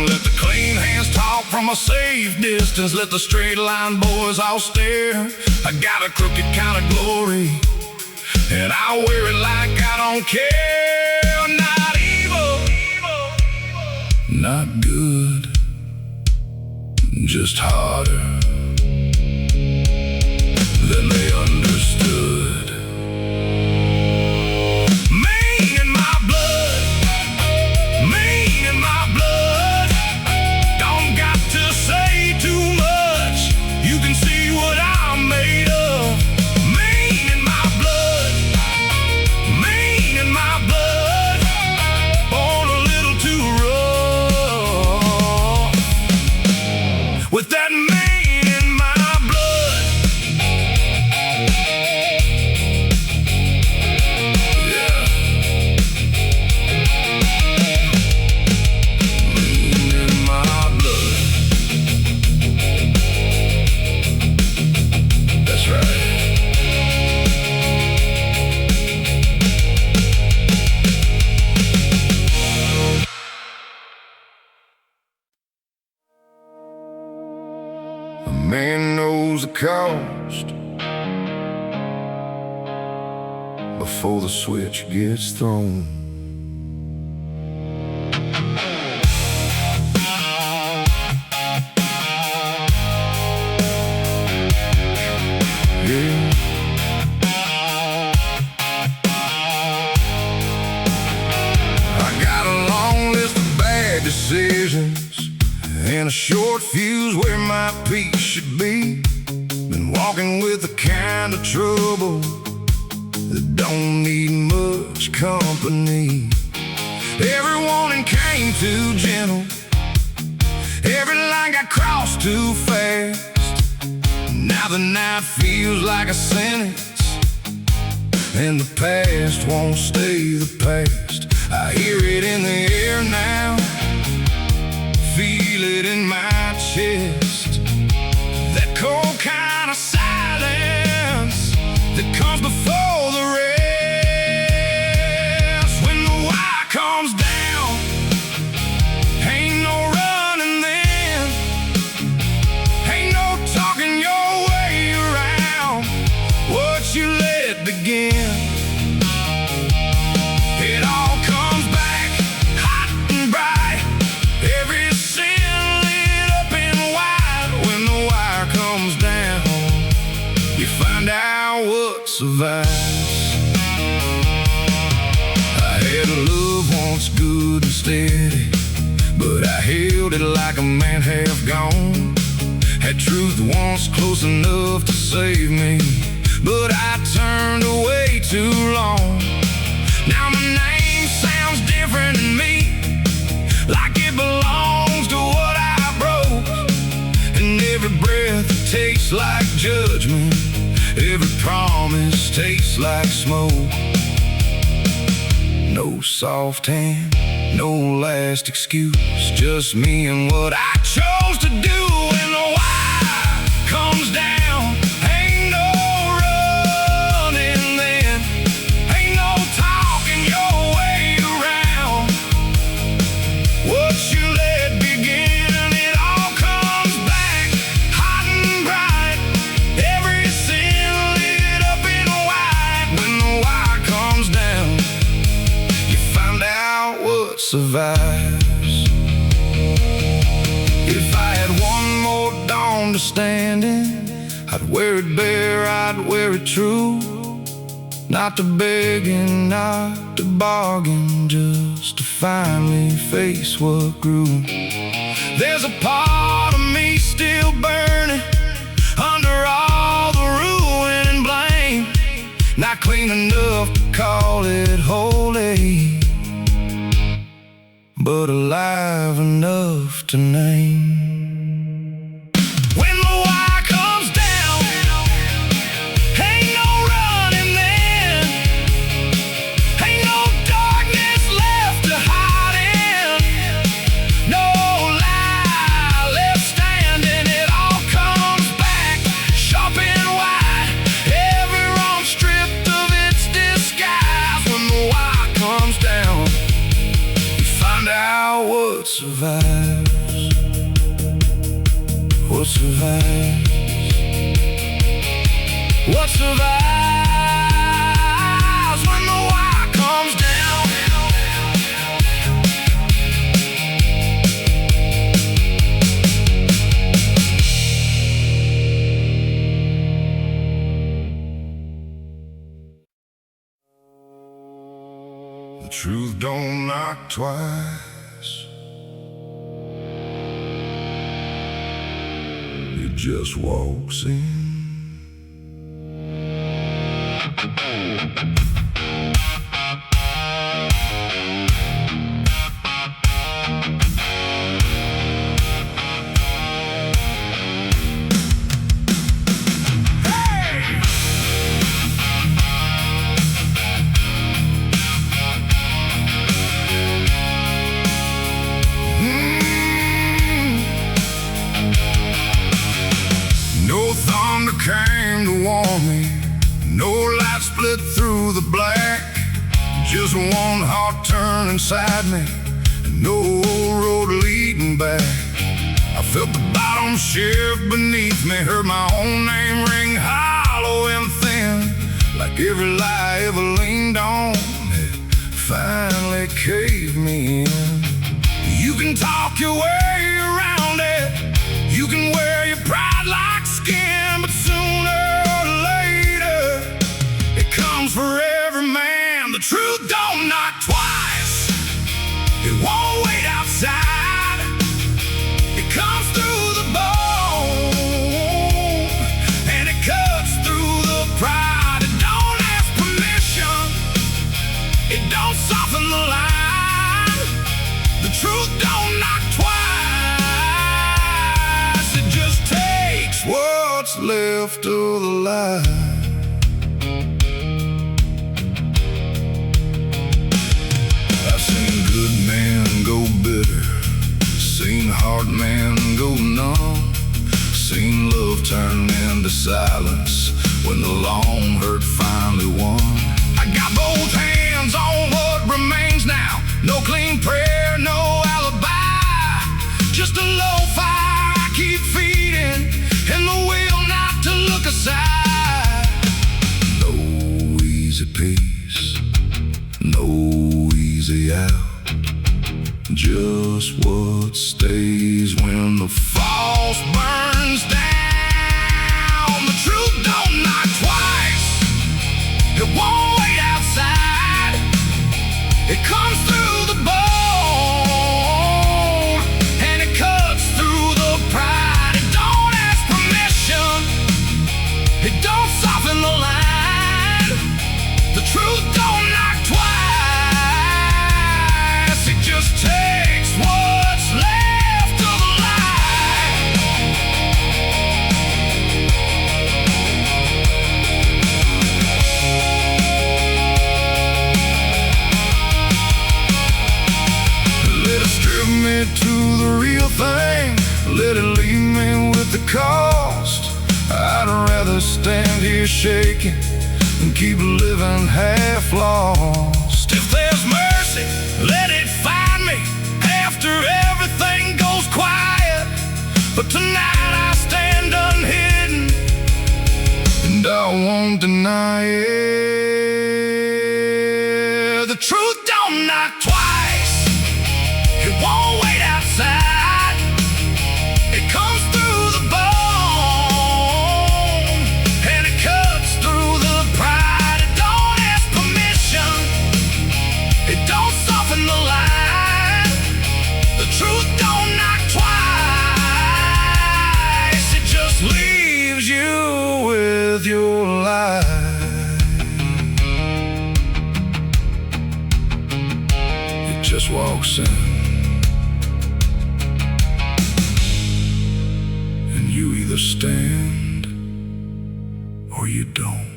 Let the clean hands talk from a safe distance, let the straight line boys all stare. I got a crooked kind of glory, and I wear it like I don't care. Not evil, not good, just harder than they understood. Mean in my blood, mean in my blood, don't got to say too much, you can see what I'm made of. Mean in my blood, mean in my blood, born a little too rough, with that mean in my blood. man knows the cost before the switch gets thrown. Yeah. I got a long list of bad decisions and a short fuse where my peace should be. Been walking with the kind of trouble that don't need much company. Every warning came too gentle, every line got crossed too fast. Now the night feels like a sentence, and the past won't stay the past. I hear it in the air now, feel it in my chest. That cold kind of silence that comes before the rest. When the wire comes down, ain't no running then, ain't no talking your way around what you let begin. It all comes back hot and bright, every sin lit up in white. When the wire comes down, you find out what survives. I had a love once good and steady, but I held it like a man half gone. Had truth once close enough to save me, but I turned away too long. Now my name sounds different in me, like it belongs to what I broke. And every breath tastes like judgment, every promise tastes like smoke. No soft hand, no last excuse, just me and what I chose to do. When the wire comes down, ain't no running then, ain't no talking your way around what you let begin. It all comes back hot and bright, every sin lit up in white. When the wire comes down, you find out what survives. If I had one more dawn to stand in, I'd wear it bare, I'd wear it true. Not to beg and not to bargain, just to finally face what grew. There's a part of me still burning under all the ruin and blame, not clean enough to call it holy, but alive enough to name. When the wire comes down, ain't no running then, ain't no darkness left to hide in, no lie left standing. It all comes back sharp and wide, every wrong stripped of its disguise. When the wire comes down, you find out what survives. What survives? What survives when the wire comes down? The truth don't knock twice, it just walks in. No thunder came to warn me, no light split through the black, just one heart turned inside me, and no road leading back. I felt the bottom shift beneath me, heard my own name ring hollow and thin, like every lie ever leaned on had finally caved me in. You can talk your way around it, you can wear your pride like skin, but sooner or later it comes for every man. The truth don't knock twice, it won't wait outside, it comes through the bone and it cuts through the pride. It don't ask permission, it don't soften the line. The truth don't knock twice, it just takes what's left of the lie. I've seen good men go bitter, seen hard men go numb, seen love turn into silence when the long hurt finally won. I got both hands on what remains now, no clean prayer, no alibi, just a low fire I keep feeding and the will not to look aside. No easy peace, no easy out, just what stays when the false burns down. The truth don't knock twice, it won't wait outside, it comes through the bone and it cuts through the pride. It don't ask permission, it don't soften the line. The truth don't knock twice, it just takes what's left of the lie. Let it strip me to the real thing, let it leave me with the cost. I'd rather stand here shaking than keep living half lost. If there's mercy, let it find me after everything goes quiet. But tonight I stand unhidden and I won't deny it. The truth don't knock twice, it won't wait outside, it comes through the bone and it cuts through the pride. It don't ask permission, it don't soften the line. The truth don't knock twice, it just leaves you with your lie. It just walks in and you either stand or you don't.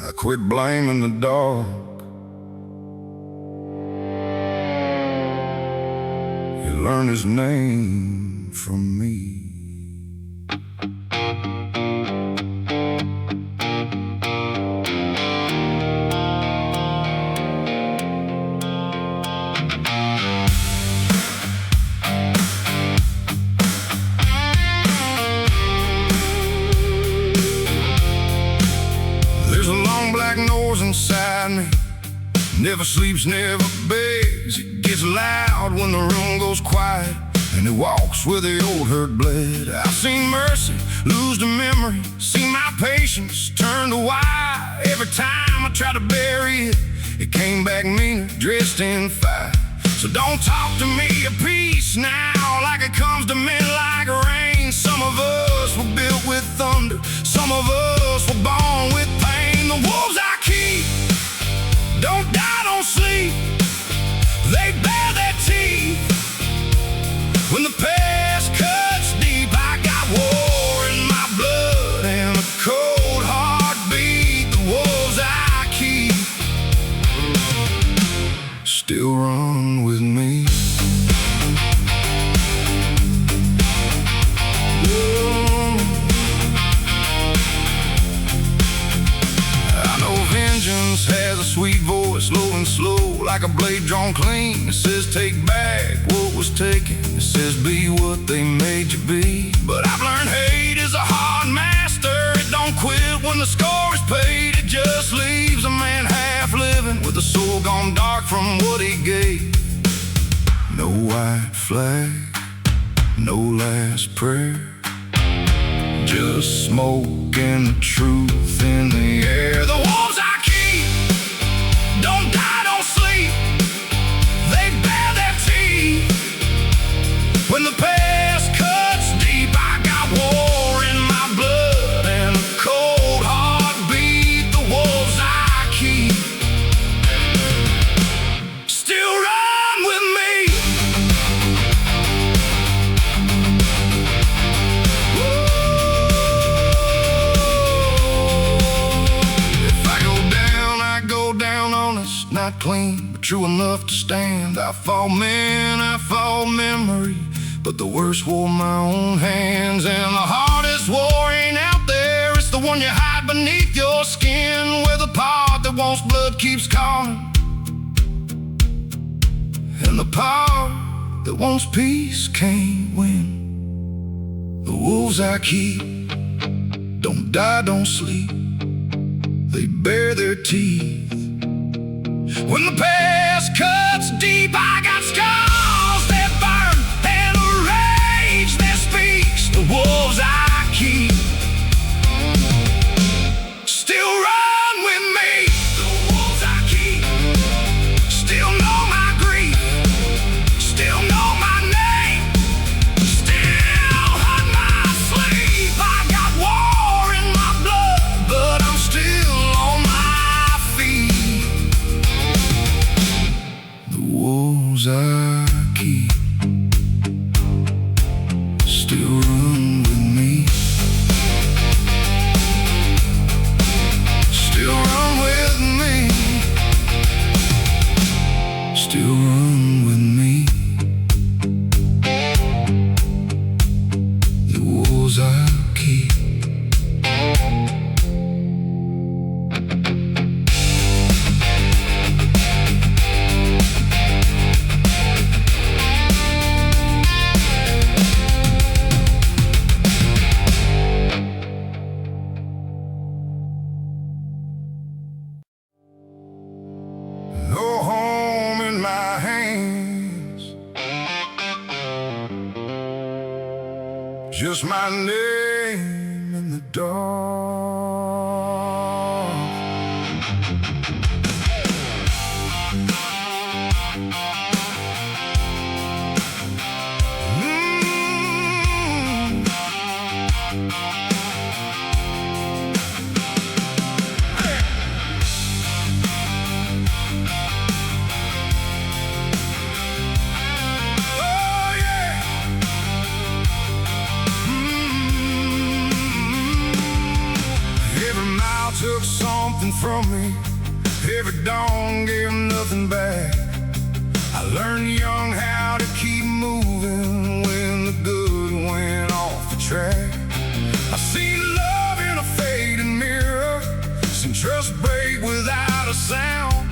I quit blaming the dog, he learned his name from me. There's a long black nose inside me, never sleeps, never begs. It gets loud when the room goes quiet, and it walks where the old hurt bled. I've seen mercy lose to memory, seen my patience turn to wire. Every time I tried to bury it, it came back meaner, dressed in fire. So don't talk to me of peace now like it comes to men like rain. Some of us were built with thunder, some of us were born with pain. The wolves I keep don't die, don't sleep, they bare their teeth. When the past cuts deep, I got war in my blood and a cold heartbeat. The wolves I keep still run with me. like a blade drawn clean. It says take back what was taken. It says be what they made you be. But I've learned hate is a hard master. It don't quit when the score is paid. It just leaves a man half living with a soul gone dark from what he gave. No white flag, no last prayer, just smoke and the truth in the air. The wolves I keep don't die, don't sleep. They bare their teeth. When the past cuts deep, I got war in my blood and a cold heartbeat. The wolves I keep still run with me. Not clean, but true enough to stand. I fought men, I fought memory, but the worst wore my own hands. And the hardest war ain't out there, it's the one you hide beneath your skin, where the part that wants blood keeps calling, and the part that wants peace can't win. The wolves I keep don't die, don't sleep. They bare their teeth. When the past cuts deep, I got scars that burn and a rage that speaks. The wolves I keep still run with me. The wolves I keep still know my grief, still know my name, still hunt my sleep. I got war in my blood, but I'm still on my feet. The wolves I keep still run with me, still run with me, still run with me. The wolves I keep. No home in my hands, just my name in the dark. Took something from me, every dawn gave nothing back. I learned young how to keep moving when the good went off the track. I seen love in a fading mirror, seen trust break without a sound.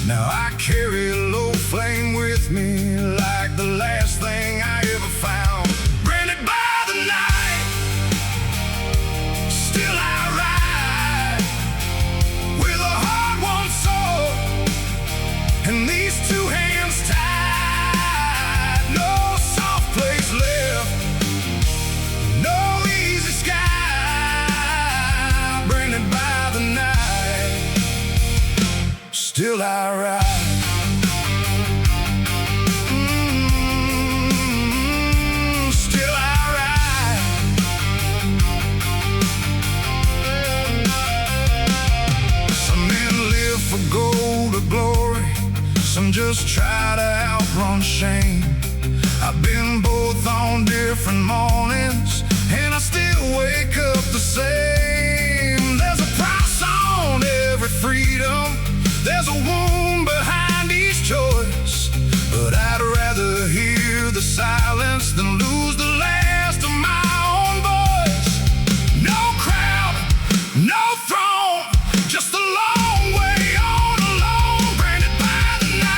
Now I carry a low flame with me like the last thing I ever found. Branded by the night, still I ride. And these two hands tied, no soft place left, no easy sky. Branded by the night, still I ride. Still I ride. Some men live for gold or glory, some just try to outrun shame. I've been both on different mornings, and I still wake up the same. There's a price on every freedom, there's a wound behind each choice. But I'd rather hear the silence than lose the last of my own voice. No crowd, no throne, just a long way on alone. Branded by the night.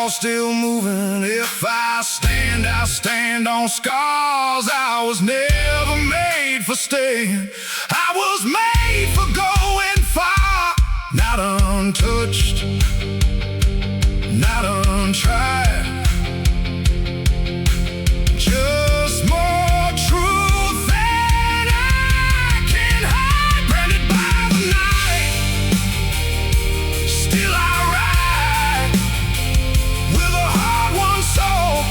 ball still moving. If I stand on scars. I was never made for staying. I was made for going far. Not untouched, not untried. Just more truth than I can hide. Branded by the night, still I ride with a hard-won soul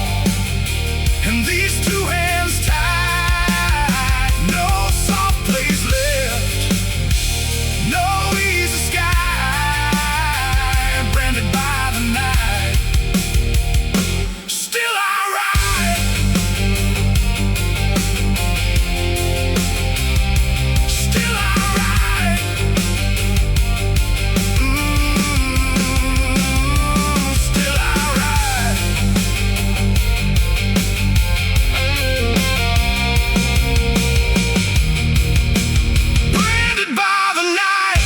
and these two hands tied. No soft place left, no easy sky. Branded by the night, still I ride. Still I ride. Still I ride. Branded by the night.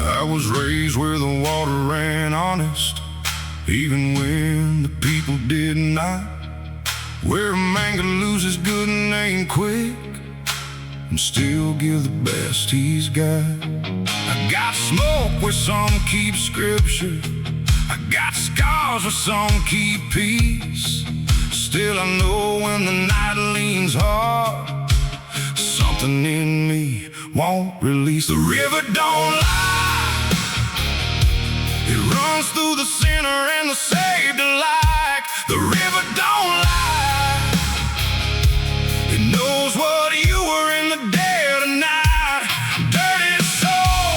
I was raised where the water ran honest, even when the people did not. Where a man can lose his good name quick and still give the best he's got. I got smoke where some keep scripture. I got scars where some keep peace. Still I know when the night leans hard, something in me won't release. The river don't lie, it runs through the sinner and the saved alike. The river don't lie, it knows what you were in the dead of night. Dirty soul,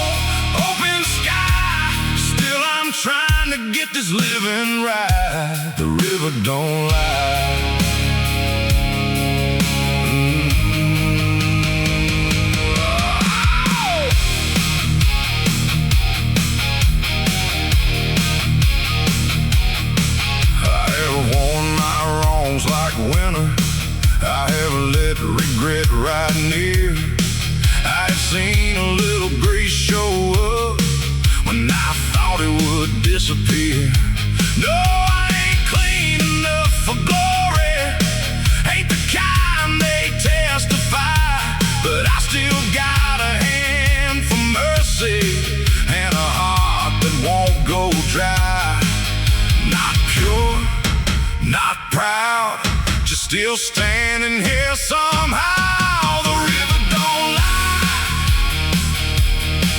open sky, still I'm trying to get this living right. The river don't lie. Like winter, I have let regret right near. I've seen a little grace show up when I thought it would disappear. No, I ain't clean enough for glory, ain't the kind they testify, but I still got a hand for mercy and a heart that won't go dry. Not pure, not proud, just still standing here somehow. The river don't lie,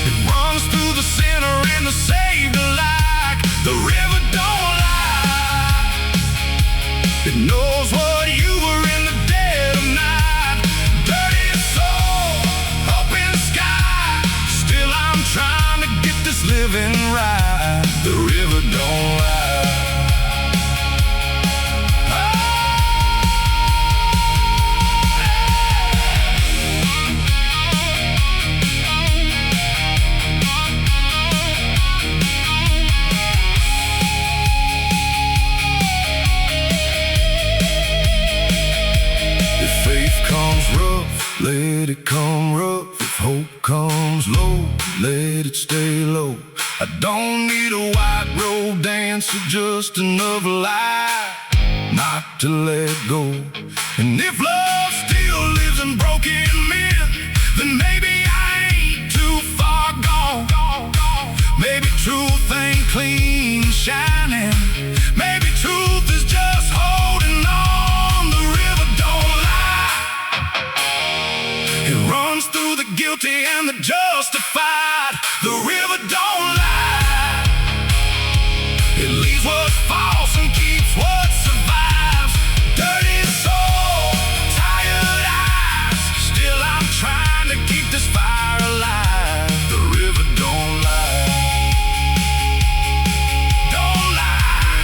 it runs through the sinner and the saved alike. The river don't lie, it knows what you were in the dead of night. Dirty soul, open sky, still I'm trying to get this living right. The river don't lie. Let it come rough. If hope comes low, let it stay low. I don't need a white robe dancer, just another lie not to let go. And if love still lives in broken men, then maybe I ain't too far gone. Maybe truth ain't clean shining, maybe truth is just holding on. The river don't lie, it runs through the guilty and the justified. The river don't lie, it leaves what's false and keeps what survives. Dirty soul, tired eyes, still I'm trying to keep this fire alive. The river don't lie. Don't lie,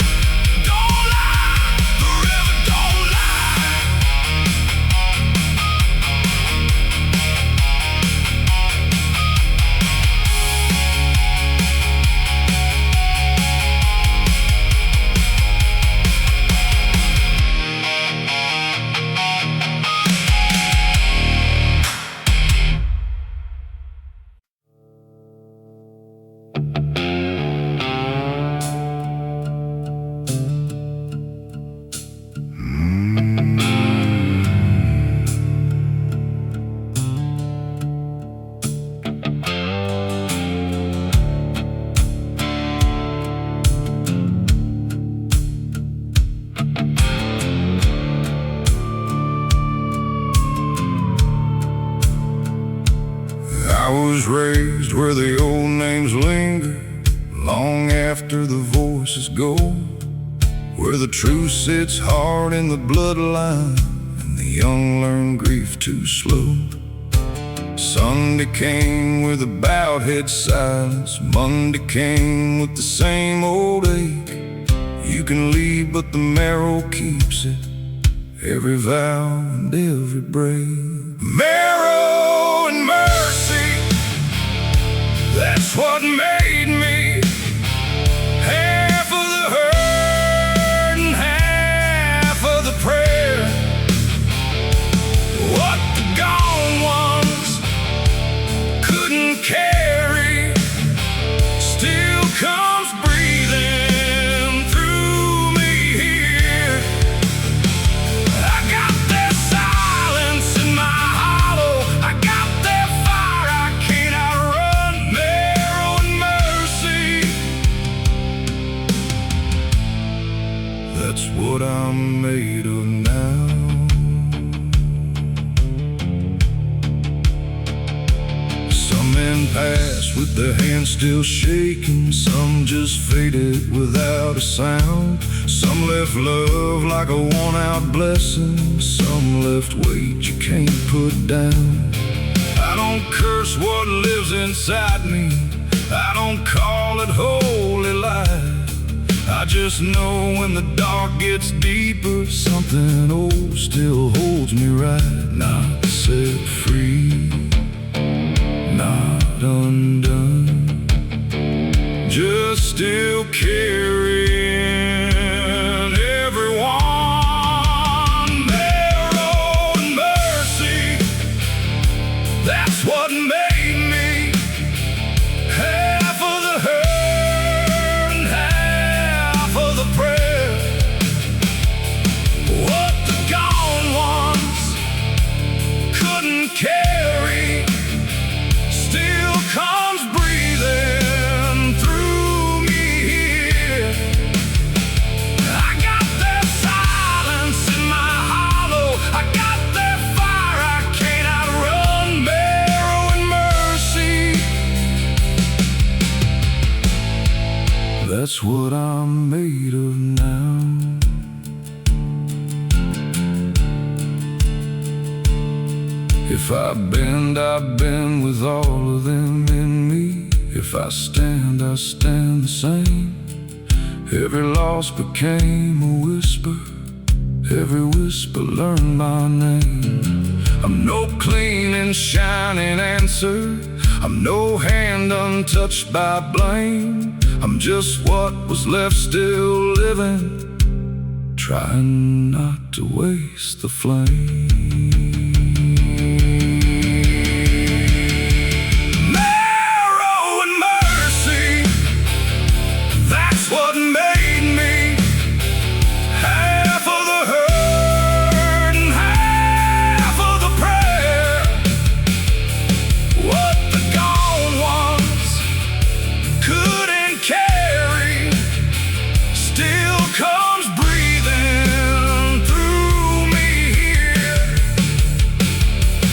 don't lie, the river don't lie. I was raised where the old names linger long after the voices go, where the truth sits hard in the bloodline and the young learn grief too slow. Sunday came with a bowed head silence, Monday came with the same old ache. You can leave but the marrow keeps it, every vow and every break. Marrow and mercy, that's what made me. Half of the hurt and half of the prayer. What the gone ones couldn't carry still comes breathing through me here. I got their silence in my hollow, I got their fire I can't outrun. Marrow and mercy, that's what I'm made of now. Some men pass with their hands still shaking, some just faded without a sound. Some left love like a worn-out blessing, some left weight you can't put down. I don't curse what lives inside me, I don't call it holy light. I just know when the dark gets deeper, something old still holds me right. Not set free, not undone, just still carrying everyone. Marrow and mercy, that's what made me. Half of the hurt and half of the prayer. What the gone ones couldn't carry still comes breathing through me here. I got their silence in my hollow, I got their fire I can't outrun. Marrow and mercy, that's what I'm made of now. If I bend, I bend with all of them in me. If I stand the same. Every loss became a whisper, every whisper learned my name. I'm no clean and shining answer, I'm no hand untouched by blame. I'm just what was left still living, trying not to waste the flame. What made me. Half of the hurt and half of the prayer. What the gone ones couldn't carry still comes breathing through me here.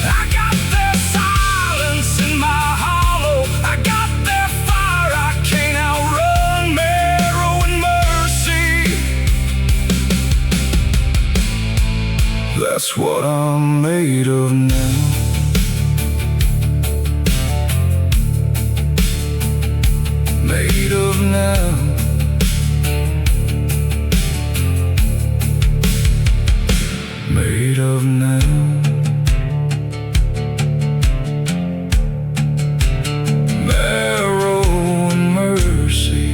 I got their silence in my hollow, I got their fire I can't outrun. That's what I'm made of now. Made of now. Made of now. Marrow and mercy.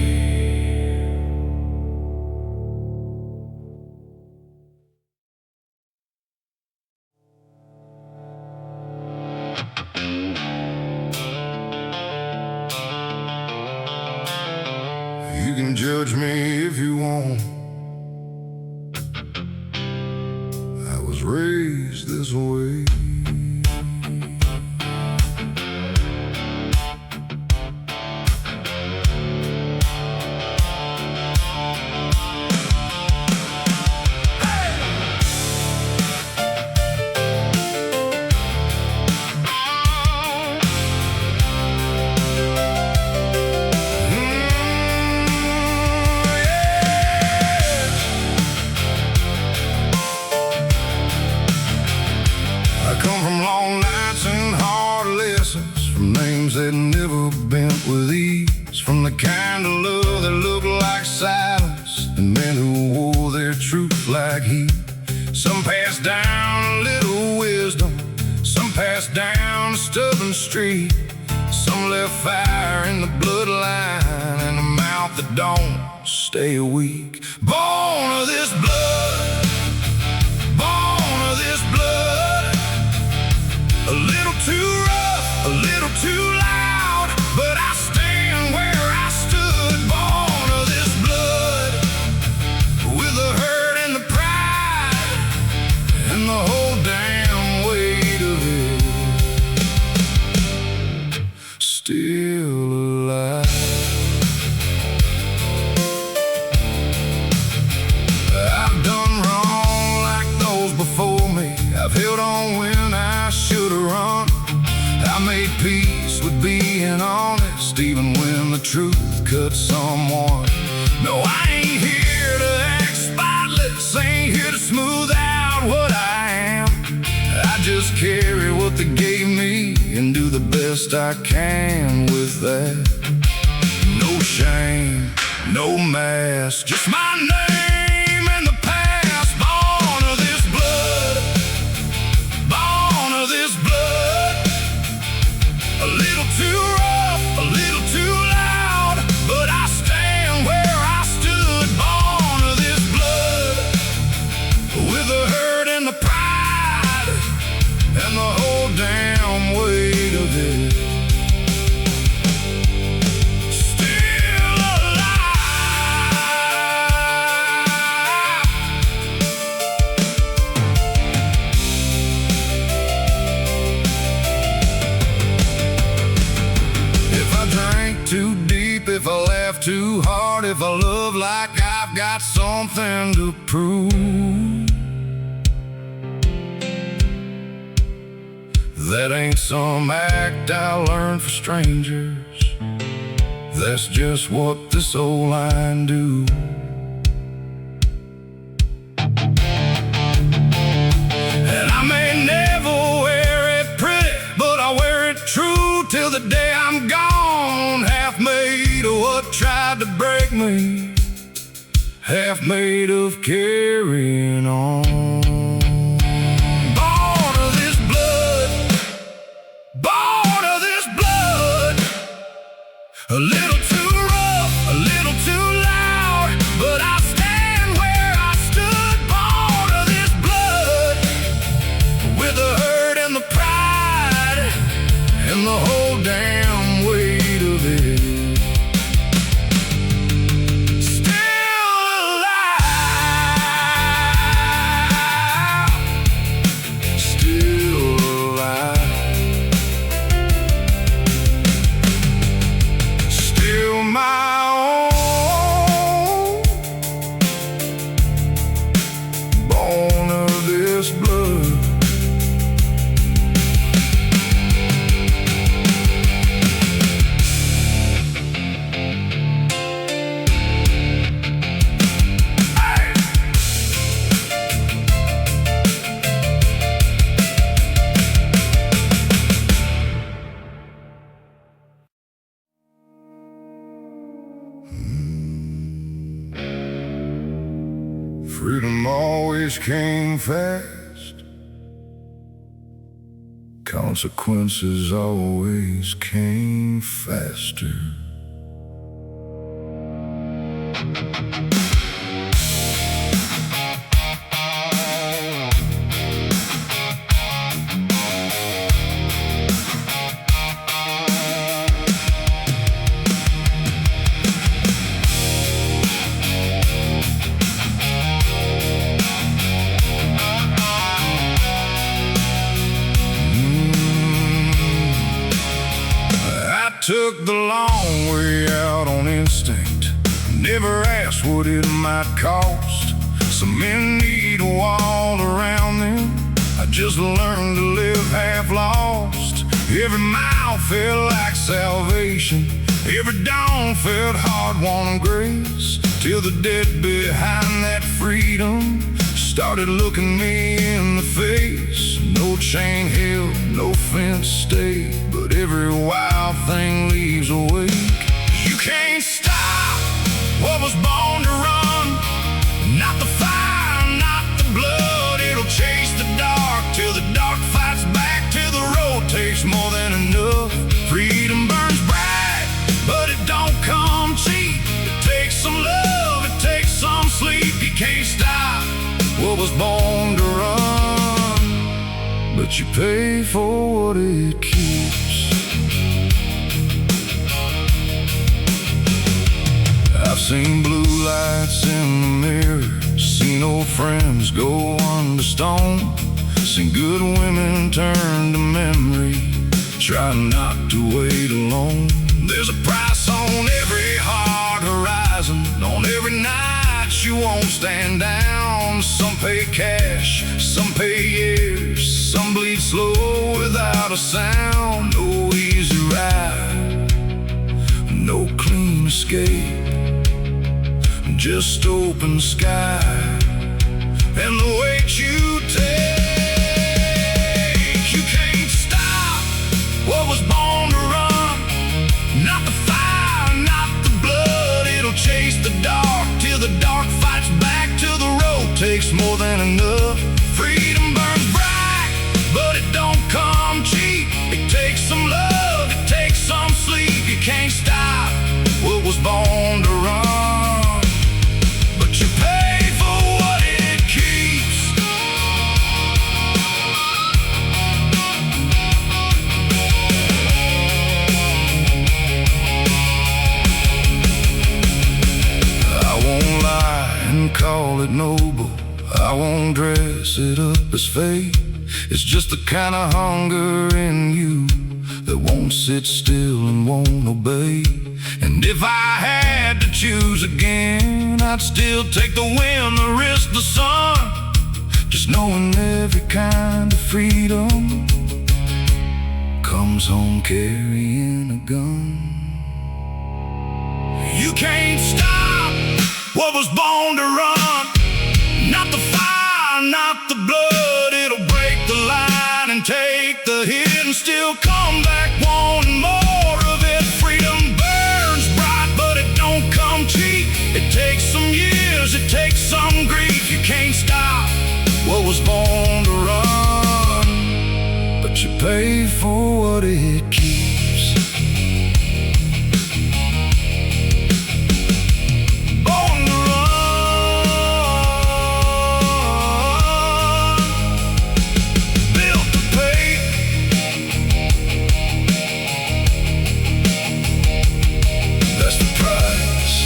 You can judge me if you want, I was raised this way. names that never bent with ease, from the kind of love that looked like silence, and men who wore their truth like heat. Some passed down a little wisdom, some passed down a stubborn street. Some left fire in the bloodline and a mouth that don't stay weak. Born of this blood, born of this blood. A little too rough, a little too loud, but I stand where I stood. Born of this blood, with the hurt and the pride and the whole damn weight of it. Still alive. I've done wrong like those before me. I've held on when I should have run. I made peace with being honest, even when the truth cut someone. No, I ain't here to act spotless, ain't here to smooth out what I am. I just carry what they gave me and do the best I can with that. No shame, no mask, just my name and the past. Born of this blood, born of this blood. A little too rough, a little too loud, but I stand where I stood. Born of this blood, with the hurt and the pride and the whole damn weight of it. Still alive. If I drank too deep, if I laugh too hard, if I love like I've got something to prove, that ain't some act I learned for strangers. That's just what this old line do. And I may never wear it pretty, but I wear it true till the day I'm gone. Half made of what tried to break me, half made of carrying on. Born of this blood, born of this blood. A little too rough, a little too loud, but I stand where I stood. Born of this blood, with the hurt and the pride and the whole damn weight of it. Still alive, still alive. Still my own, born of this blood. Freedom always came fast, consequences always came faster. Took the long way out on instinct, never asked what it might cost. Some men need a wall around them, I just learned to live half lost. Every mile felt like salvation, every dawn felt hard won grace, till the dead behind that freedom started looking me in the face. No chain held, no fence stayed, but every wire but you pay for what it keeps. I've seen blue lights in the mirror, seen old friends go under stone, seen good women turn to memory, try not to wait alone. There's a price on every hard horizon, on every night you won't stand down. Some pay cash, some pay years, some bleed slow without a sound. No easy ride, no clean escape, just open sky and the weight you take. You can't stop what was born to run, not the fire, not the blood. It'll chase the dark till the dark fights back, till the road takes more than enough. Freedom burns bright, but it don't come cheap. It takes some love, it takes some sleep. You can't stop what was born to run, but you pay for what it keeps. I won't lie and call it noble, I won't dress it up as fate. It's just the kind of hunger in you that won't sit still and won't obey. And if I had to choose again, I'd still take the wind, the risk, the sun, just knowing every kind of freedom comes home carrying a gun. You can't stop what was born to run, not the fire, not the blood. It'll break the line and take the hit and still come back wanting more of it. Freedom burns bright, but it don't come cheap. It takes some years, it takes some grief. You can't stop what was born to run, but you pay for what it keeps. Born to run, built to pay. That's the price.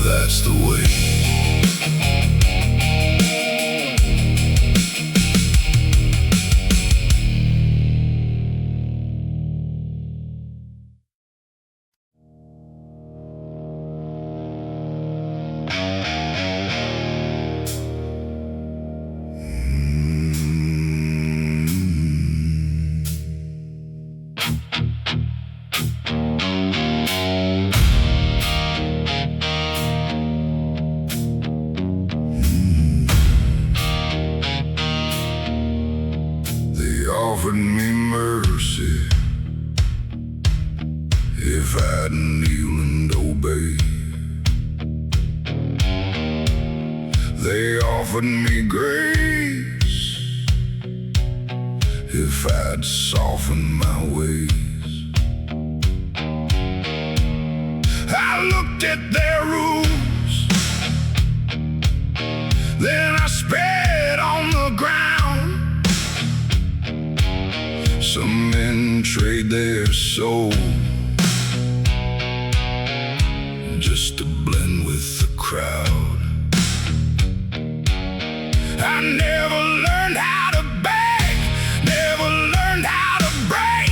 That's the way. Offered me mercy if I'd kneel and obey. They offered me grace if I'd soften my ways. I looked at their rules, then I spat on the ground. Some men trade their soul just to blend with the crowd. I never learned how to beg, never learned how to break.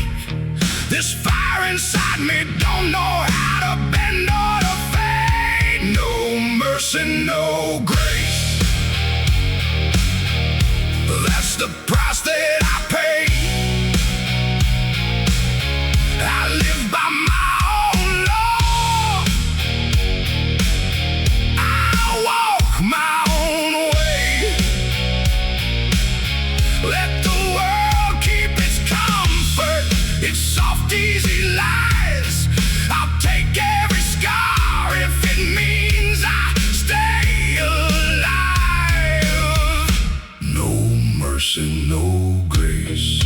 This fire inside me don't know how to bend or to fade. No mercy, no grace, that's the price that I pay. I live by my own law, I walk my own way. Let the world keep its comfort, its soft, easy lies. I'll take every scar if it means I stay alive. No mercy, no grace.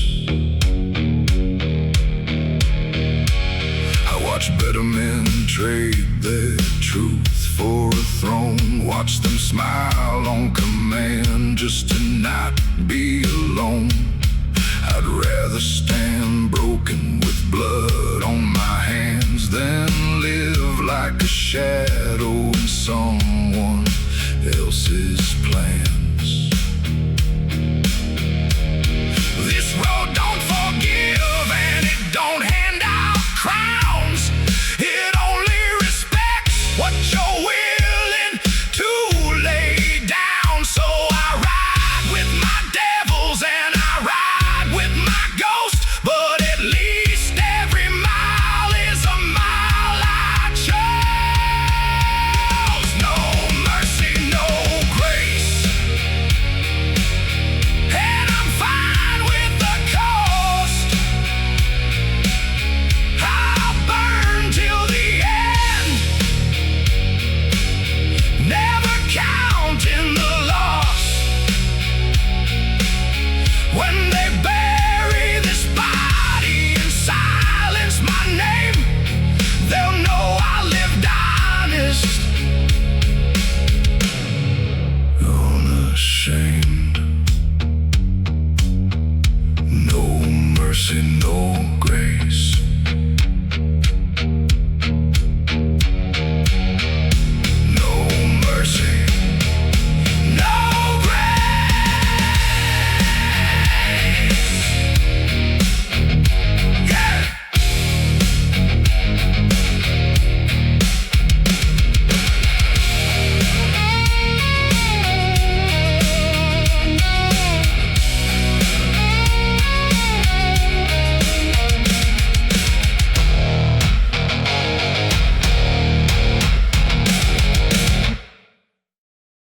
Watch better men trade their truth for a throne. Watch them smile on command. man just to not be alone. I'd rather stand broken with blood on my hands than live like a shadow in song.